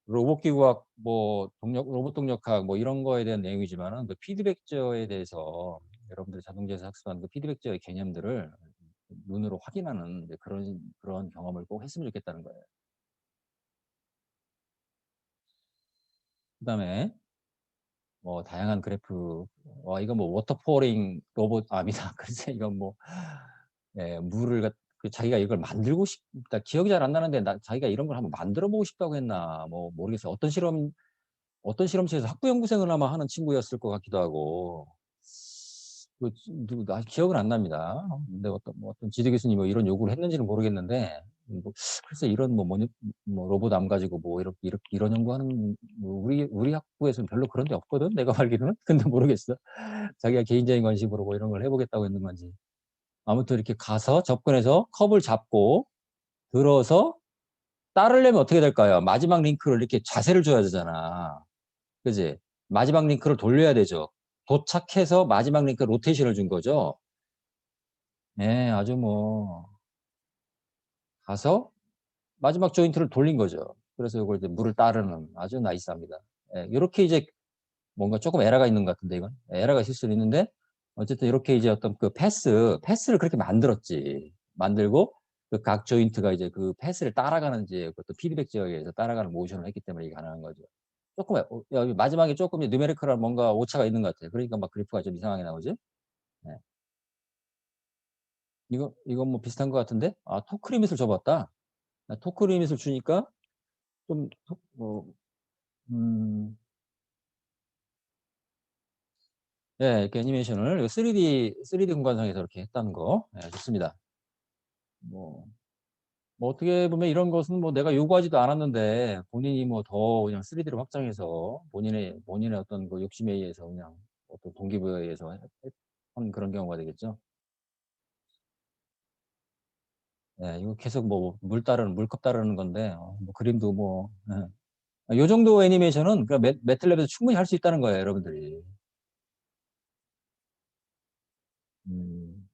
로봇 기구학 뭐 로봇 동력학 뭐 이런 거에 대한 내용이지만은 그 피드백 제어에 대해서 여러분들이 자동제어에서 학습한 그 피드백 제어의 개념들을 눈으로 확인하는 이제 그런 경험을 꼭 했으면 좋겠다는 거예요. 그다음에 뭐 다양한 그래프 이건 뭐 워터폴링 로봇 아니다. 글쎄 이건 뭐 예 물을 그 자기가 이걸 만들고 싶다. 기억이 잘 안 나는데 자기가 이런 걸 한번 만들어 보고 싶다고 했나 뭐 모르겠어요. 어떤 실험실에서 학부 연구생을 아마 하는 친구였을 것 같기도 하고. 누구 기억은 안 납니다. 근데 어떤 지도 교수님이 뭐 이런 요구를 했는지는 모르겠는데 뭐 글쎄 이런 뭐 로봇 암 가지고 뭐 이렇게 이런 연구하는 뭐 우리 학부에서는 별로 그런 데 없거든 내가 알기로는. 근데 모르겠어. 자기가 개인적인 관심으로 뭐 이런 걸 해 보겠다고 했는 건지. 아무튼 이렇게 가서 접근해서 컵을 잡고 들어서 따르려면 어떻게 될까요? 마지막 링크를 이렇게 자세를 줘야 되잖아. 그지? 마지막 링크를 돌려야 되죠. 도착해서 마지막 링크 로테이션을 준 거죠. 예, 아주 뭐 가서 마지막 조인트를 돌린 거죠. 그래서 이걸 이제 물을 따르는 아주 나이스합니다. 예, 요렇게 이제 뭔가 조금 에러가 있는 것 같은데 이건. 에러가 있을 수는 있는데 어쨌든 이렇게 이제 어떤 그 패스를 그렇게 만들었지. 만들고 그 각 조인트가 이제 그 패스를 따라가는 이제 그것도 피드백 지역에 의해서 따라가는 모션을 했기 때문에 이게 가능한 거죠. 조금 여기 마지막에 조금 뉴메리컬한 뭔가 오차가 있는 것 같아요. 그러니까 막 그래프가 좀 이상하게 나오지. 네. 이건 뭐 비슷한 것 같은데? 아, 토크 리밋을 줘봤다. 토크 리밋을 주니까 좀, 음, 예, 이렇게 애니메이션을 3D 공간상에서 이렇게 했다는 거. 예, 좋습니다. 뭐, 뭐 어떻게 보면 이런 것은 뭐 내가 요구하지도 않았는데 본인이 뭐 더 그냥 3D로 확장해서 본인의 어떤 그 욕심에 의해서 그냥 어떤 동기부여에 의해서 한 그런 경우가 되겠죠. 예, 이거 계속 뭐 물컵 따르는 건데, 뭐 그림도 뭐, 예. 요 정도 애니메이션은 그 매틀랩에서 충분히 할 수 있다는 거예요, 여러분들이. 음,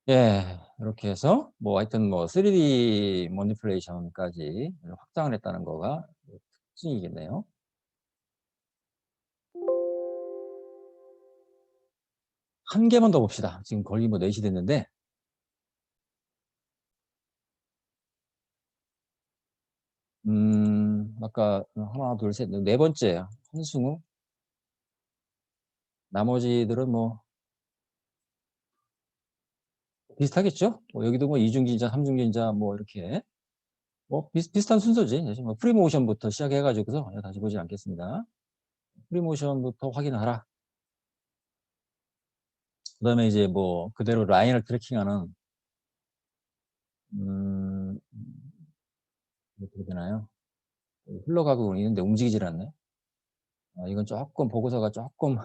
예, 이렇게 해서 뭐 하여튼 뭐 3D 머니플레이션까지 확장을 했다는 거가 특징이겠네요. 한 개만 더 봅시다. 지금 거의 뭐 4시 됐는데, 아까 하나, 둘, 셋, 네 번째, 한승우. 나머지들은 뭐 비슷하겠죠? 뭐 여기도 뭐 이중진자, 삼중진자 뭐 이렇게 뭐 비슷한 순서지. 뭐 프리모션부터 시작해가지고서 다시 보지 않겠습니다. 프리모션부터 확인하라. 그 다음에 이제 뭐 그대로 라인을 트래킹하는 어떻게 되나요? 흘러가고 있는데 움직이질 않네. 이건 조금 보고서가 조금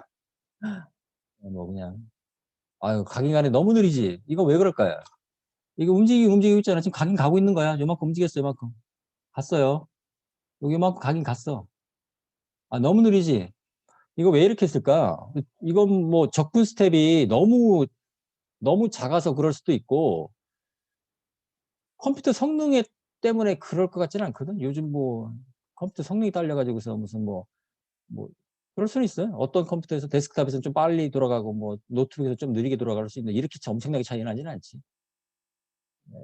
뭐 그냥 아유 가긴가네 너무 느리지. 이거 왜 그럴까요? 이거 움직이고 있잖아. 지금 가긴 가고 있는 거야. 요만큼 움직였어, 요만큼. 갔어요. 요만큼 가긴 갔어. 아, 너무 느리지? 이거 왜 이렇게 했을까? 이건 뭐 접근 스텝이 너무 작아서 그럴 수도 있고, 컴퓨터 성능 때문에 그럴 것 같지는 않거든. 요즘 뭐 컴퓨터 성능이 딸려가지고서 무슨 뭐 그럴 수는 있어요. 어떤 컴퓨터에서 데스크탑에서는 좀 빨리 돌아가고 뭐 노트북에서 좀 느리게 돌아갈 수 있는데 이렇게 엄청나게 차이 나지는 않지.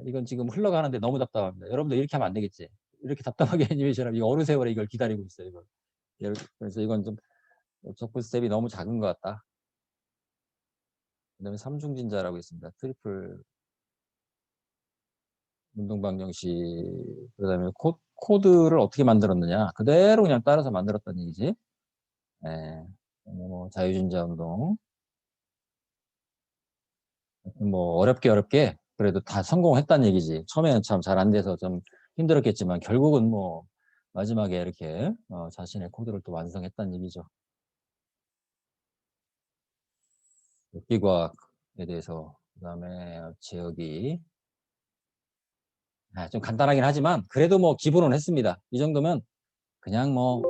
이건 지금 흘러가는데 너무 답답합니다. 여러분들 이렇게 하면 안 되겠지. 이렇게 답답하게 애니메이션을 이 어느 세월에 이걸 기다리고 있어요. 이걸. 그래서 이건 좀 접근 스텝이 너무 작은 것 같다. 그다음에 삼중진자라고 있습니다. 트리플. 운동 방정식, 그다음에 코드를 어떻게 만들었느냐. 그대로 그냥 따라서 만들었다는 얘기지. 예. 뭐 자유진자 운동. 뭐 어렵게 그래도 다 성공했다는 얘기지. 처음에는 참 잘 안 돼서 좀 힘들었겠지만 결국은 뭐 마지막에 이렇게 자신의 코드를 또 완성했다는 얘기죠. 엽기과학에 대해서, 그다음에 지역이 좀 간단하긴 하지만 그래도 뭐 기본은 했습니다. 이 정도면 그냥 뭐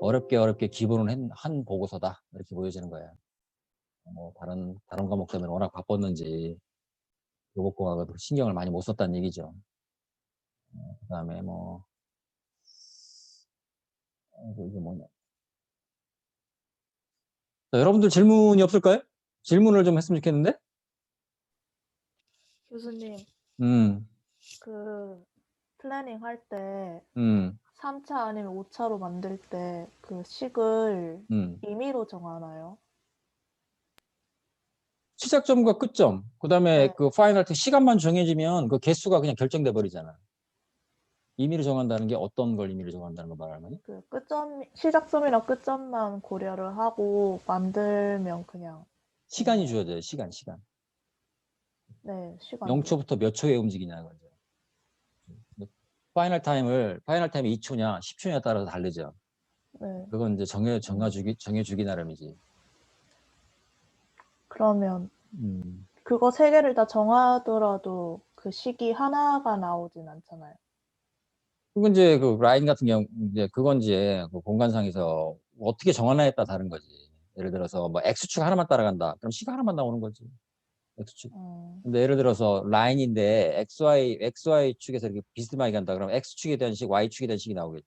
어렵게 기본은 한 보고서다 이렇게 보여지는 거예요. 뭐 다른 과목 때문에 워낙 바빴는지 로봇공학을 신경을 많이 못 썼다는 얘기죠. 그다음에 뭐 이게 뭐냐. 자, 여러분들 질문이 없을까요? 질문을 좀 했으면 좋겠는데. 교수님, 음, 그 플래닝 할 때 음, 3차 아니면 5차로 만들 때 그 식을 음. 임의로 정하나요? 시작점과 끝점, 그다음에 네, 그 파이널 때 시간만 정해지면 그 개수가 그냥 결정돼 버리잖아. 임의로 정한다는 게 어떤 걸 임의로 정한다는 거 말하는 거니? 그 시작점이랑 끝점만 고려를 하고 만들면 그냥 시간이 주어져요. 시간. 네, 시간이요. 0초부터 몇 초에 움직이냐 거죠. 파이널 타임이 2초냐, 10초냐에 따라서 다르죠. 네. 그건 이제 정해주기 나름이지. 그러면 음. 그거 세 개를 다 정하더라도 그 식이 하나가 나오진 않잖아요. 그건 이제 그 라인 같은 경우, 이제 그건 이제 그 공간상에서 어떻게 정하냐에 따라 다른 거지. 예를 들어서 뭐 X축 하나만 따라간다. 그럼 C가 하나만 나오는 거지. X축. 근데 예를 들어서 라인인데 XY 축에서 이렇게 비스듬하게 간다. 그럼 X축에 대한 식, Y축에 대한 식이 나오겠죠.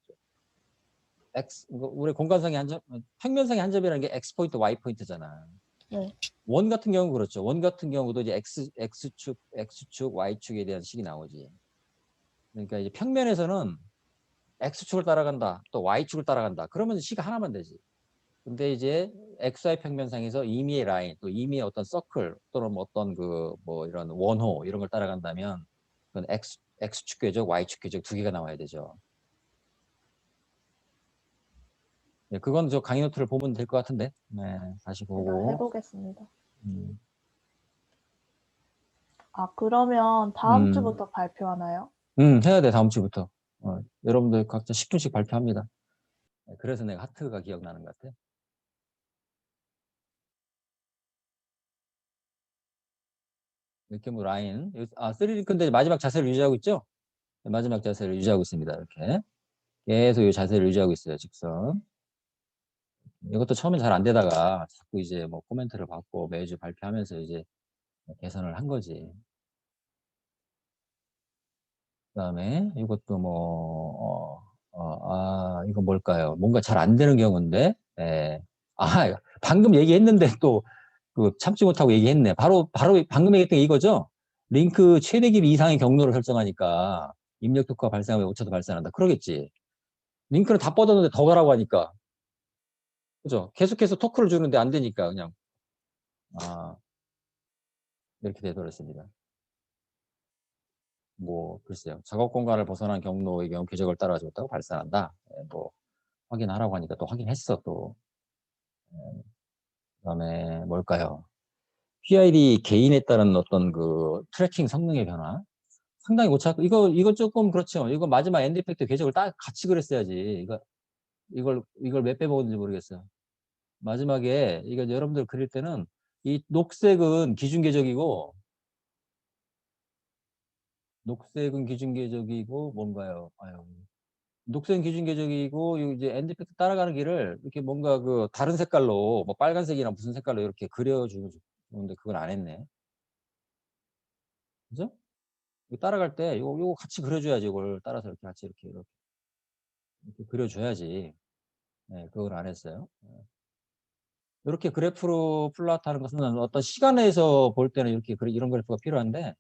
우리 공간상의 한 점, 평면상의 한 점이라는 게 X 포인트, Y 포인트잖아. 네. 원 같은 경우 그렇죠. 원 같은 경우도 이제 X축, Y축에 대한 식이 나오지. 그러니까 이제 평면에서는 X축을 따라간다, 또 Y축을 따라간다. 그러면 식이 하나만 되지. 근데 이제 XY 평면상에서 임의의 라인, 또 임의의 어떤 서클, 또는 어떤 뭐 이런 원호, 이런 걸 따라간다면, 그건 X축 궤적, Y축 궤적 두 개가 나와야 되죠. 네, 그건 저 강의 노트를 보면 될 것 같은데. 네, 다시 제가 보고. 해보겠습니다. 음. 그러면 다음 주부터 발표하나요? 해야 돼, 다음 주부터. 여러분들 각자 10분씩 발표합니다. 네, 그래서 내가 하트가 기억나는 것 같아. 이렇게 뭐 라인, 3D 근데 마지막 자세를 유지하고 있죠? 네, 마지막 자세를 유지하고 있습니다. 이렇게. 계속 이 자세를 유지하고 있어요, 직선. 이것도 처음에 잘 안 되다가 자꾸 이제 뭐 코멘트를 받고 매주 발표하면서 이제 개선을 한 거지. 그다음에 이것도 뭐, 이거 뭘까요? 뭔가 잘 안 되는 경우인데, 예. 방금 얘기했는데 또 그 참지 못하고 얘기했네. 바로 방금 얘기했던 게 이거죠? 링크 최대 길이 이상의 경로를 설정하니까 입력 효과가 발생하면 오차도 발생한다. 그러겠지. 링크는 다 뻗었는데 더 가라고 하니까. 그죠? 계속해서 토크를 주는데 안 되니까 그냥, 이렇게 되돌았습니다. 뭐, 글쎄요. 작업 공간을 벗어난 경로의 경우 궤적을 따라 줬다고 발생한다. 뭐, 확인하라고 하니까 또 확인했어, 또. 그다음에 뭘까요? PID 개인에 따른 어떤 그 트래킹 성능의 변화. 상당히 못 찾고, 이거 조금 그렇죠. 이거 마지막 엔드 이펙트 궤적을 딱 같이 그랬어야지. 이걸 몇 배 먹었는지 모르겠어요. 마지막에, 이거 여러분들 그릴 때는 이 녹색은 기준 궤적이고, 뭔가요? 녹색은 기준 궤적이고, 이제 엔드 이펙트 따라가는 길을 이렇게 뭔가 그 다른 색깔로, 뭐 빨간색이나 무슨 색깔로 이렇게 그려주는데 그걸 안 했네. 그죠? 이거 따라갈 때 요거 같이 그려줘야지. 이걸 따라서 이렇게 같이 이렇게 그려줘야지. 네, 그걸 안 했어요. 이렇게 그래프로 플롯하는 것은 어떤 시간에서 볼 때는 이렇게 이런 그래프가 필요한데,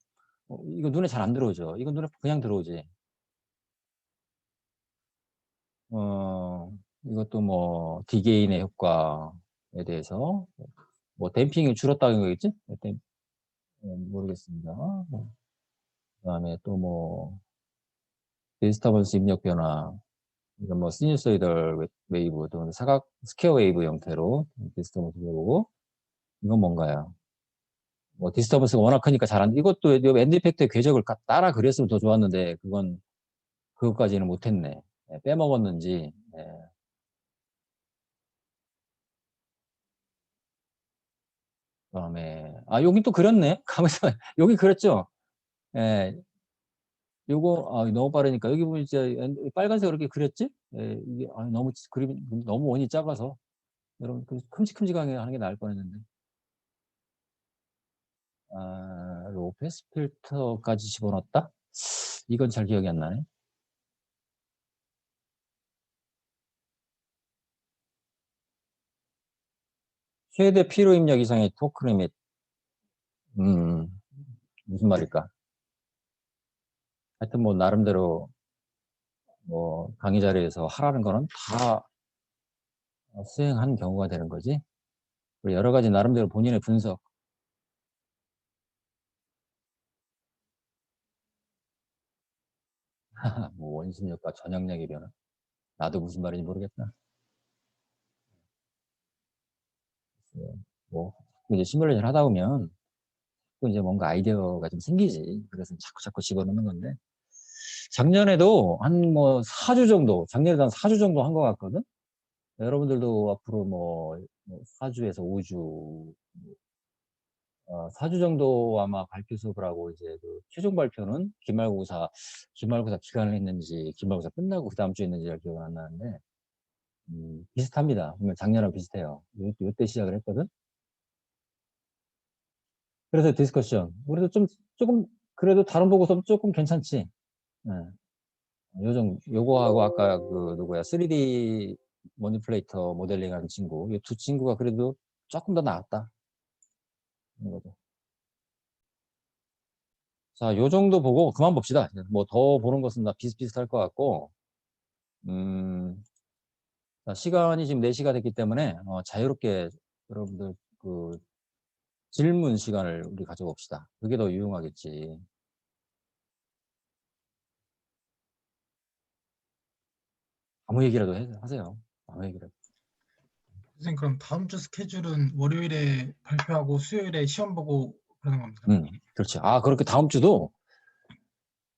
이거 눈에 잘 안 들어오죠. 이건 눈에 그냥 들어오지. 이것도 뭐 디게인의 효과에 대해서 뭐 댐핑이 줄었다는 거겠지? 모르겠습니다. 그다음에 또 뭐 디스터번스 입력 변화, 이건 뭐 시뉴소이덜 웨이브 또는 사각 스퀘어 웨이브 형태로 디스터번스 보고, 이건 뭔가요? 뭐 디스터번스가 워낙 크니까 이것도 엔드 이펙트의 궤적을 따라 그렸으면 더 좋았는데 그것까지는 못했네. 예, 빼먹었는지. 예. 그다음에 여기 또 그렸네. 가만있어. 여기 그렸죠. 예, 요거 너무 빠르니까 여기 보면 이제 빨간색으로 이렇게 그렸지. 예, 이게 너무 그림이 너무 원이 작아서 여러분 큼직큼직하게 하는 게 나을 뻔했는데. 로페스 필터까지 집어넣었다? 이건 잘 기억이 안 나네. 최대 피로 입력 이상의 토크 리밋. 무슨 말일까? 하여튼 뭐 나름대로 뭐 강의 자리에서 하라는 거는 다 수행한 경우가 되는 거지. 그리고 여러 가지 나름대로 본인의 분석. 뭐 원심력과 전형력의 변화. 나도 무슨 말인지 모르겠다. 뭐 이제 시뮬레이션 하다 보면 또 이제 뭔가 아이디어가 좀 생기지. 그래서 자꾸 집어넣는 건데. 작년에도 한 뭐 4주 정도, 작년에도 한 4주 정도 한 것 같거든? 여러분들도 앞으로 뭐 4주에서 5주, 4주 정도 아마 발표 수업을 하고 이제 그 최종 발표는 기말고사 기간을 했는지, 기말고사 끝나고 그 다음 주에 했는지 잘 기억은 안 나는데, 비슷합니다. 보면 작년랑 비슷해요. 요때 시작을 했거든? 그래서 디스커션. 그래도 조금, 그래도 다른 보고서 조금 괜찮지? 네. 요거하고 아까 그 누구야 3D 머니플레이터 모델링 하는 친구, 이 두 친구가 그래도 조금 더 나았다. 이거죠. 자, 요 정도 보고 그만 봅시다. 뭐 더 보는 것은 다 비슷비슷할 것 같고, 자, 시간이 지금 4시가 됐기 때문에 자유롭게 여러분들 그 질문 시간을 우리 가져봅시다. 그게 더 유용하겠지. 아무 얘기라도 하세요. 아무 얘기라도. 선생님 그럼 다음 주 스케줄은 월요일에 발표하고 수요일에 시험 보고 그러는 겁니다. 그렇지. 그렇게 다음 주도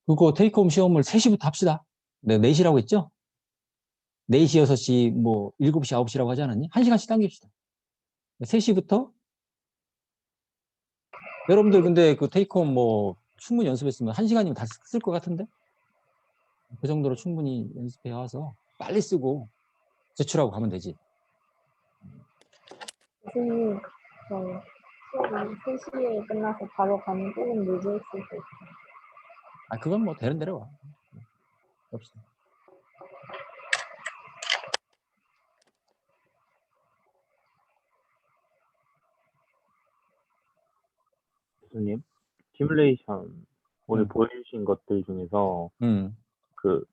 그거 테이크홈 시험을 3시부터 합시다. 내가 4시라고 했죠? 4시, 6시, 뭐 7시, 9시라고 하지 않았니? 1시간씩 당깁시다. 3시부터 여러분들 근데 그 테이크홈 뭐 충분히 연습했으면 1시간이면 다 쓸 것 같은데? 그 정도로 충분히 연습해 와서 빨리 쓰고 제출하고 가면 되지. 선생님, 저 수업이 3시에 끝나서 바로 가면 조금 늦을 수도 있어요. 그건 뭐 되는 대로 와. 봅시다. 교수님, 시뮬레이션 오늘 보여주신 것들 중에서 그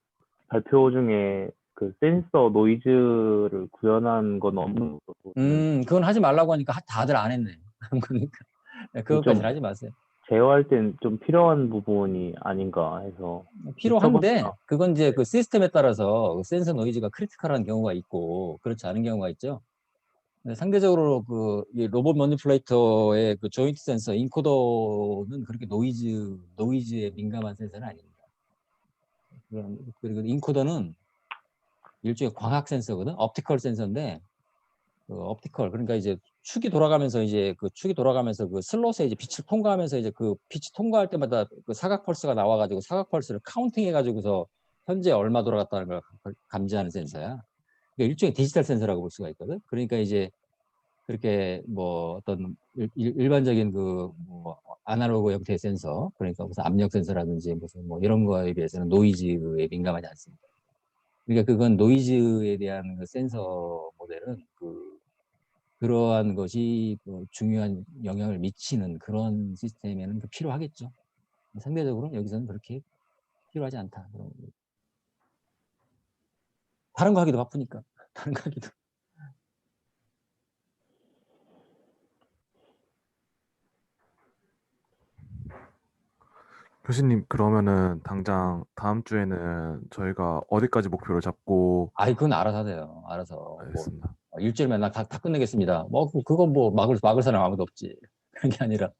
발표 중에 그 센서 노이즈를 구현한 건 없는 것도 그건 하지 말라고 하니까 다들 안 했네. 그러니까 그것까지는 하지 마세요. 제어할 땐 좀 필요한 부분이 아닌가 해서. 필요한데 그건 이제 그 시스템에 따라서 그 센서 노이즈가 크리티컬한 경우가 있고 그렇지 않은 경우가 있죠. 상대적으로 이 로봇 머니플레이터의 그 조인트 센서 인코더는 그렇게 노이즈에 민감한 센서는 아닙니다. 그리고 인코더는 일종의 광학 센서거든. 옵티컬 센서인데 그러니까 이제 축이 돌아가면서 그 슬롯에 이제 빛을 통과하면서 이제 그 빛이 통과할 때마다 그 사각 펄스가 나와가지고 사각 펄스를 카운팅 해가지고서 현재 얼마 돌아갔다는 걸 감지하는 센서야. 그러니까 일종의 디지털 센서라고 볼 수가 있거든. 그러니까 이제 그렇게 뭐 어떤 일반적인 뭐 아날로그 형태의 센서, 그러니까 무슨 압력 센서라든지 무슨 뭐 이런 거에 비해서는 노이즈에 민감하지 않습니다. 그러니까 그건 노이즈에 대한 그 센서 모델은 그러한 것이 중요한 영향을 미치는 그런 시스템에는 필요하겠죠. 상대적으로 여기서는 그렇게 필요하지 않다. 다른 거 하기도 바쁘니까. 다른 거 하기도. 교수님, 그러면은 당장 다음 주에는 저희가 어디까지 목표를 잡고 아이, 그건 알아서 하세요. 알아서. 뭐, 알겠습니다. 일주일만 다 끝내겠습니다. 뭐, 그건 뭐, 막을 사람 아무도 없지. 그런 게 아니라.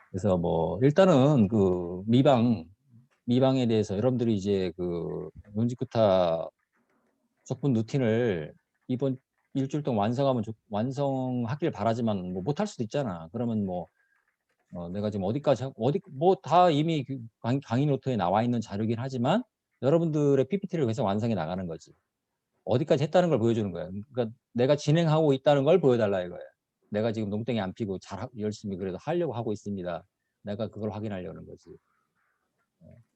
그래서 뭐, 일단은 그 미방에 대해서 여러분들이 이제 그 논지쿠타 적분 루틴을 이번 일주일 동안 완성하길 바라지만 뭐 못할 수도 있잖아. 그러면 뭐, 내가 지금 뭐 다 이미 그 강의 노트에 나와 있는 자료긴 하지만 여러분들의 PPT를 계속 완성해 나가는 거지. 어디까지 했다는 걸 보여주는 거야. 그러니까 내가 진행하고 있다는 걸 보여달라 이거야. 내가 지금 농땡이 안 피고 열심히 그래도 하려고 하고 있습니다. 내가 그걸 확인하려는 거지.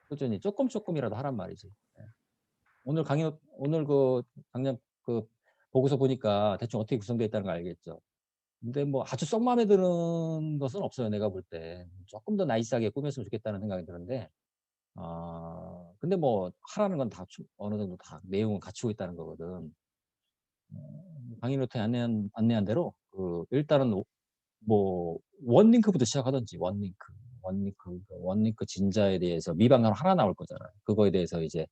꾸준히 조금이라도 하란 말이지. 오늘 그 작년 그 보고서 보니까 대충 어떻게 구성되어 있다는 걸 알겠죠. 근데 뭐 아주 썩 마음에 드는 것은 없어요. 내가 볼 때. 조금 더 나이스하게 꾸몄으면 좋겠다는 생각이 드는데, 근데 뭐 하라는 건 다 어느 정도 다 내용은 갖추고 있다는 거거든. 강의 노트에 안내한 대로 일단은 뭐 원링크부터 시작하든지 원링크 진자에 대해서 미방하나 하나 나올 거잖아요. 그거에 대해서 이제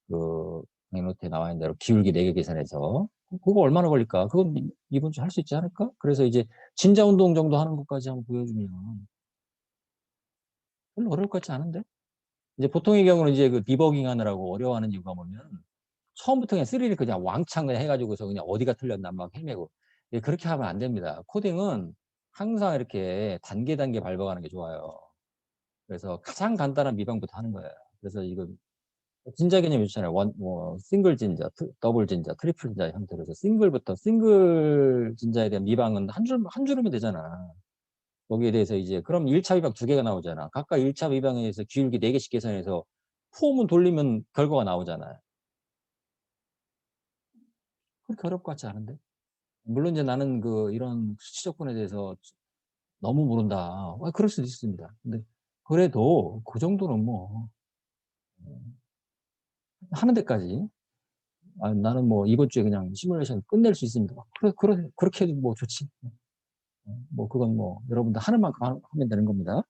그 강의 노트에 나와 있는 대로 기울기 4개 계산해서 그거 얼마나 걸릴까? 그건 이번 주 할 수 있지 않을까? 그래서 이제 진자 운동 정도 하는 것까지 한번 보여주면 별로 어려울 것 같지 않은데? 이제 보통의 경우는 이제 그 디버깅 하느라고 어려워하는 이유가 뭐냐면 처음부터 그냥 스릴이 그냥 왕창 그냥 해가지고서 그냥 어디가 틀렸나 막 헤매고 예, 그렇게 하면 안 됩니다. 코딩은 항상 이렇게 단계 밟아가는 게 좋아요. 그래서 가장 간단한 미방부터 하는 거예요. 그래서 이거 진자 개념이 있잖아요. 싱글 진자, 더블 진자, 트리플 진자 형태로 해서 싱글 진자에 대한 미방은 한 줄이면 되잖아. 거기에 대해서 이제 그럼 1차 미방 2개가 나오잖아. 각각 1차 미방에 대해서 기울기 4개씩 계산해서 폼은 돌리면 결과가 나오잖아요. 그렇게 어렵고 같지 않은데? 물론 이제 나는 이런 수치적분에 대해서 너무 모른다. 그럴 수도 있습니다. 근데 그래도 그 정도는 뭐 하는 데까지 나는 뭐 이번 주에 그냥 시뮬레이션 끝낼 수 있습니다. 그렇게 해도 뭐 좋지. 뭐 그건 뭐 여러분들 하는 만큼 하면 되는 겁니다.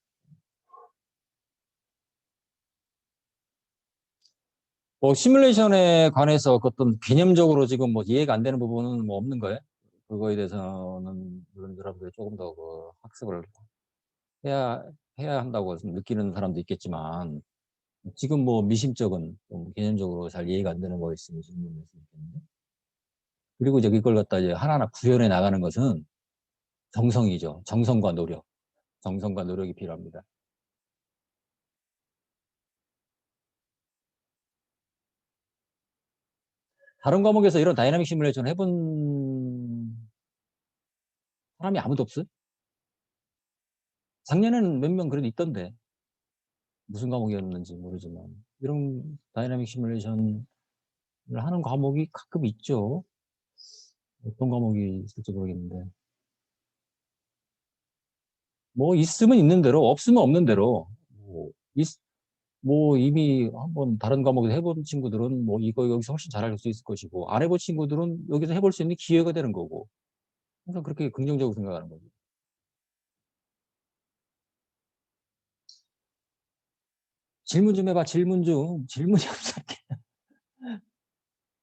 뭐 시뮬레이션에 관해서 어떤 개념적으로 지금 뭐 이해가 안 되는 부분은 뭐 없는 거예요. 그거에 대해서는 물론 여러분들이 조금 더 학습을 해야 한다고 느끼는 사람도 있겠지만 지금 뭐 미심쩍은 좀 개념적으로 잘 이해가 안 되는 거 있으면 질문할 수 있겠는데. 그리고 이제 이걸 갖다 이제 하나하나 구현해 나가는 것은 정성이죠. 정성과 노력이 필요합니다. 다른 과목에서 이런 다이나믹 시뮬레이션 해본 사람이 아무도 없어요? 작년에는 몇 명 그래도 있던데. 무슨 과목이었는지 모르지만. 이런 다이나믹 시뮬레이션을 하는 과목이 가끔 있죠. 어떤 과목이 있을지 모르겠는데. 뭐 있으면 있는 대로, 없으면 없는 대로. 뭐 이미 한번 다른 과목에서 해본 친구들은 뭐 이거 여기서 훨씬 잘할 수 있을 것이고, 안 해본 친구들은 여기서 해볼 수 있는 기회가 되는 거고. 항상 그렇게 긍정적으로 생각하는 거죠. 질문 좀 해봐, 질문이 없어.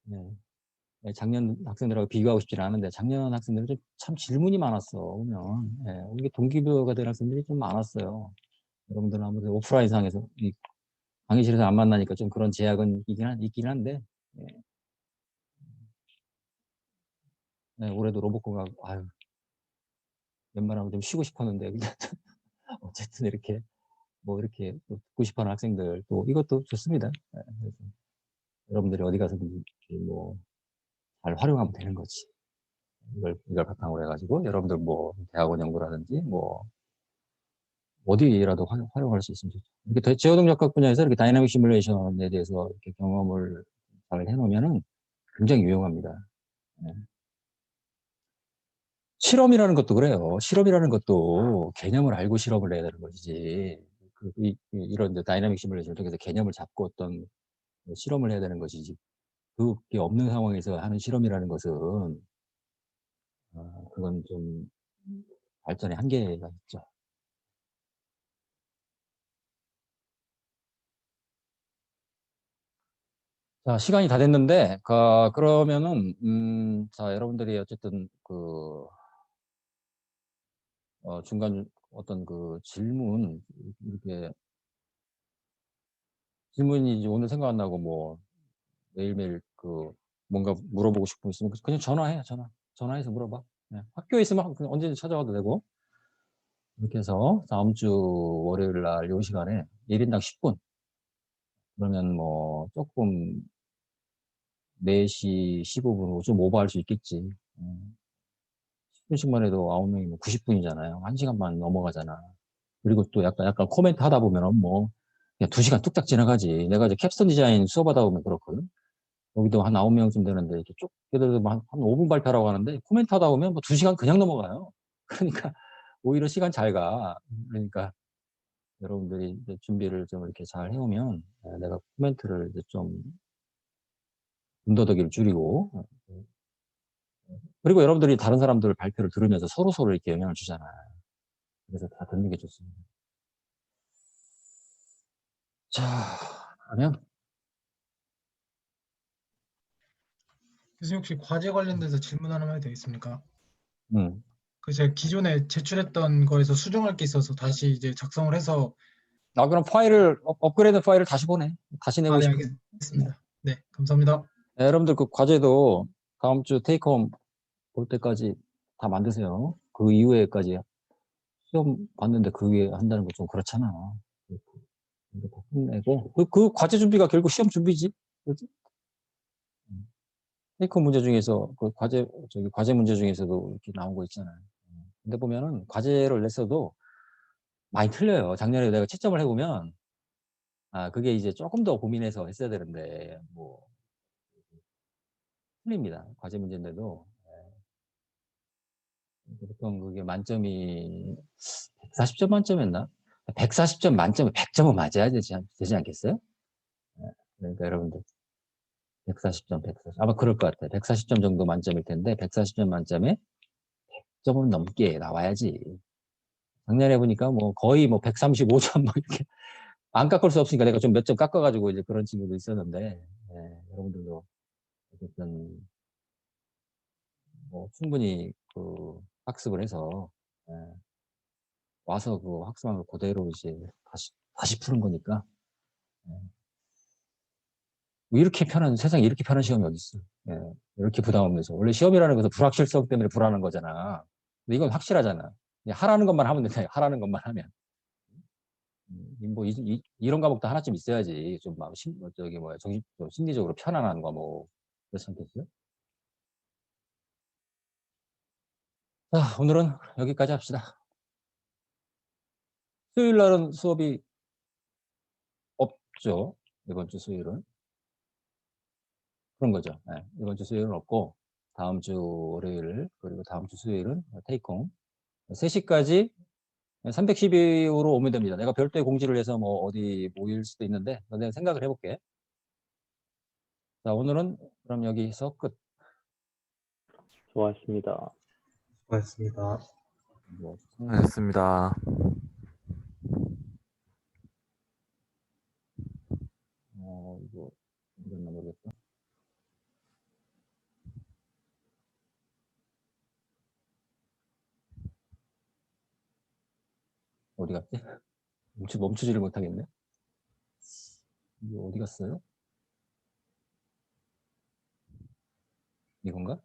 네. 네, 작년 학생들하고 비교하고 싶지는 않은데 작년 학생들은 참 질문이 많았어. 보면 이게 동기부여가 된 학생들이 좀 많았어요. 여러분들은 아무래도 오프라인상에서 강의실에서 안 만나니까 좀 그런 제약은 있긴 한데 올해도 로봇공학 웬만하면 좀 쉬고 싶었는데 어쨌든 이렇게 듣고 싶어하는 학생들 또 이것도 좋습니다. 그래서 여러분들이 어디 가서 잘 활용하면 되는 거지. 이걸 바탕으로 해가지고 여러분들 뭐 대학원 연구라든지 뭐 어디라도 활용할 수 있으면 좋죠. 이렇게 제어동작학 분야에서 이렇게 다이나믹 시뮬레이션에 대해서 이렇게 경험을 잘 해놓으면은 굉장히 유용합니다. 네. 실험이라는 것도 그래요. 실험이라는 것도 개념을 알고 실험을 해야 되는 것이지. 이런 다이나믹 시뮬레이션을 통해서 개념을 잡고 어떤 실험을 해야 되는 것이지. 그게 없는 상황에서 하는 실험이라는 것은 그건 좀 발전의 한계가 있죠. 자, 시간이 다 됐는데, 그러면은, 자, 여러분들이 어쨌든 중간 어떤 질문, 이렇게, 질문이 이제 오늘 생각 안 나고 뭐, 매일매일 뭔가 물어보고 싶은 거 있으면 그냥 전화해, 전화해서 물어봐. 네. 학교에 있으면 그냥 언제든지 찾아와도 되고. 이렇게 해서 다음 주 월요일 날 이 시간에 1인당 10분. 그러면 뭐, 조금 4시 15분 좀 오버할 수 있겠지. 10분씩만 해도 9명이면 90분이잖아요. 1시간만 넘어가잖아. 그리고 또 약간 코멘트 하다 보면은 뭐, 그냥 2시간 뚝딱 지나가지. 내가 이제 캡스톤 디자인 수업하다 보면 그렇거든. 여기도 한 9명쯤 되는데, 이렇게 쭉, 예를 들어 한 5분 발표하라고 하는데, 코멘트 하다 보면 뭐 2시간 그냥 넘어가요. 그러니까, 오히려 시간 잘 가. 그러니까, 여러분들이 이제 준비를 좀 이렇게 잘 해오면, 내가 코멘트를 이제 좀, 군더더기를 줄이고, 그리고 여러분들이 다른 사람들 발표를 들으면서 서로 이렇게 영향을 주잖아. 그래서 다 듣는 게 좋습니다. 자, 그러면, 교수님 혹시 과제 관련돼서 질문 하나만 해도 되겠습니까? 음. 제가 기존에 제출했던 거에서 수정할 게 있어서 다시 이제 작성을 해서 그럼 업그레이드 파일을 다시 보내. 다시 내고 네, 싶으면. 알겠습니다. 네, 감사합니다. 여러분들 그 과제도 다음 주 테이크홈 볼 때까지 다 만드세요. 그 이후에까지 시험 봤는데 그 위에 한다는 거 좀 그렇잖아. 근데 다 끝내고 그 과제 준비가 결국 시험 준비지. 그렇지? 테이크홈 문제 중에서 과제 문제 중에서도 이렇게 나온 거 있잖아요. 근데 보면은 과제를 냈어도 많이 틀려요. 작년에 내가 채점을 해보면 그게 이제 조금 더 고민해서 했어야 되는데 뭐 틀립니다. 과제 문제인데도 보통 그게 만점이 140점 만점이었나? 140점 만점에 100점은 맞아야 되지 않겠어요? 그러니까 여러분들 140점, 140. 아마 그럴 것 같아요. 140점 정도 만점일 텐데 140점 만점에 100점은 넘게 나와야지. 작년에 보니까 뭐 거의 뭐 135점 뭐 이렇게 안 깎을 수 없으니까 내가 좀 몇 점 깎아가지고 이제 그런 친구도 있었는데 여러분들도 어쨌든 뭐 충분히 학습을 해서 예, 와서 학습한 걸 그대로 이제 다시 푸는 거니까 예. 뭐 세상에 이렇게 편한 시험이 어디 있어? 예, 이렇게 부담 없면서 원래 시험이라는 것은 불확실성 때문에 불안한 거잖아. 근데 이건 확실하잖아. 그냥 하라는 것만 하면 된다. 하라는 것만 하면. 뭐 이런 과목도 하나쯤 있어야지 좀 마음 좀 심리적으로 편안한 과목 그렇지 않겠어요? 자, 오늘은 여기까지 합시다. 수요일 날은 수업이 없죠. 이번 주 수요일은. 그런 거죠. 예, 이번 주 수요일은 없고, 다음 주 월요일, 그리고 다음 주 수요일은 테이크홈. 3시까지 312호로 오면 됩니다. 내가 별도의 공지를 해서 뭐 어디 모일 수도 있는데, 내가 생각을 해볼게. 자, 오늘은 그럼 여기서 끝. 수고하셨습니다. 수고하셨습니다. 뭐, 알겠습니다. 이거, 이랬나 모르겠다. 어디 갔지? 멈추지를 못하겠네. 이거 어디 갔어요? 이건가?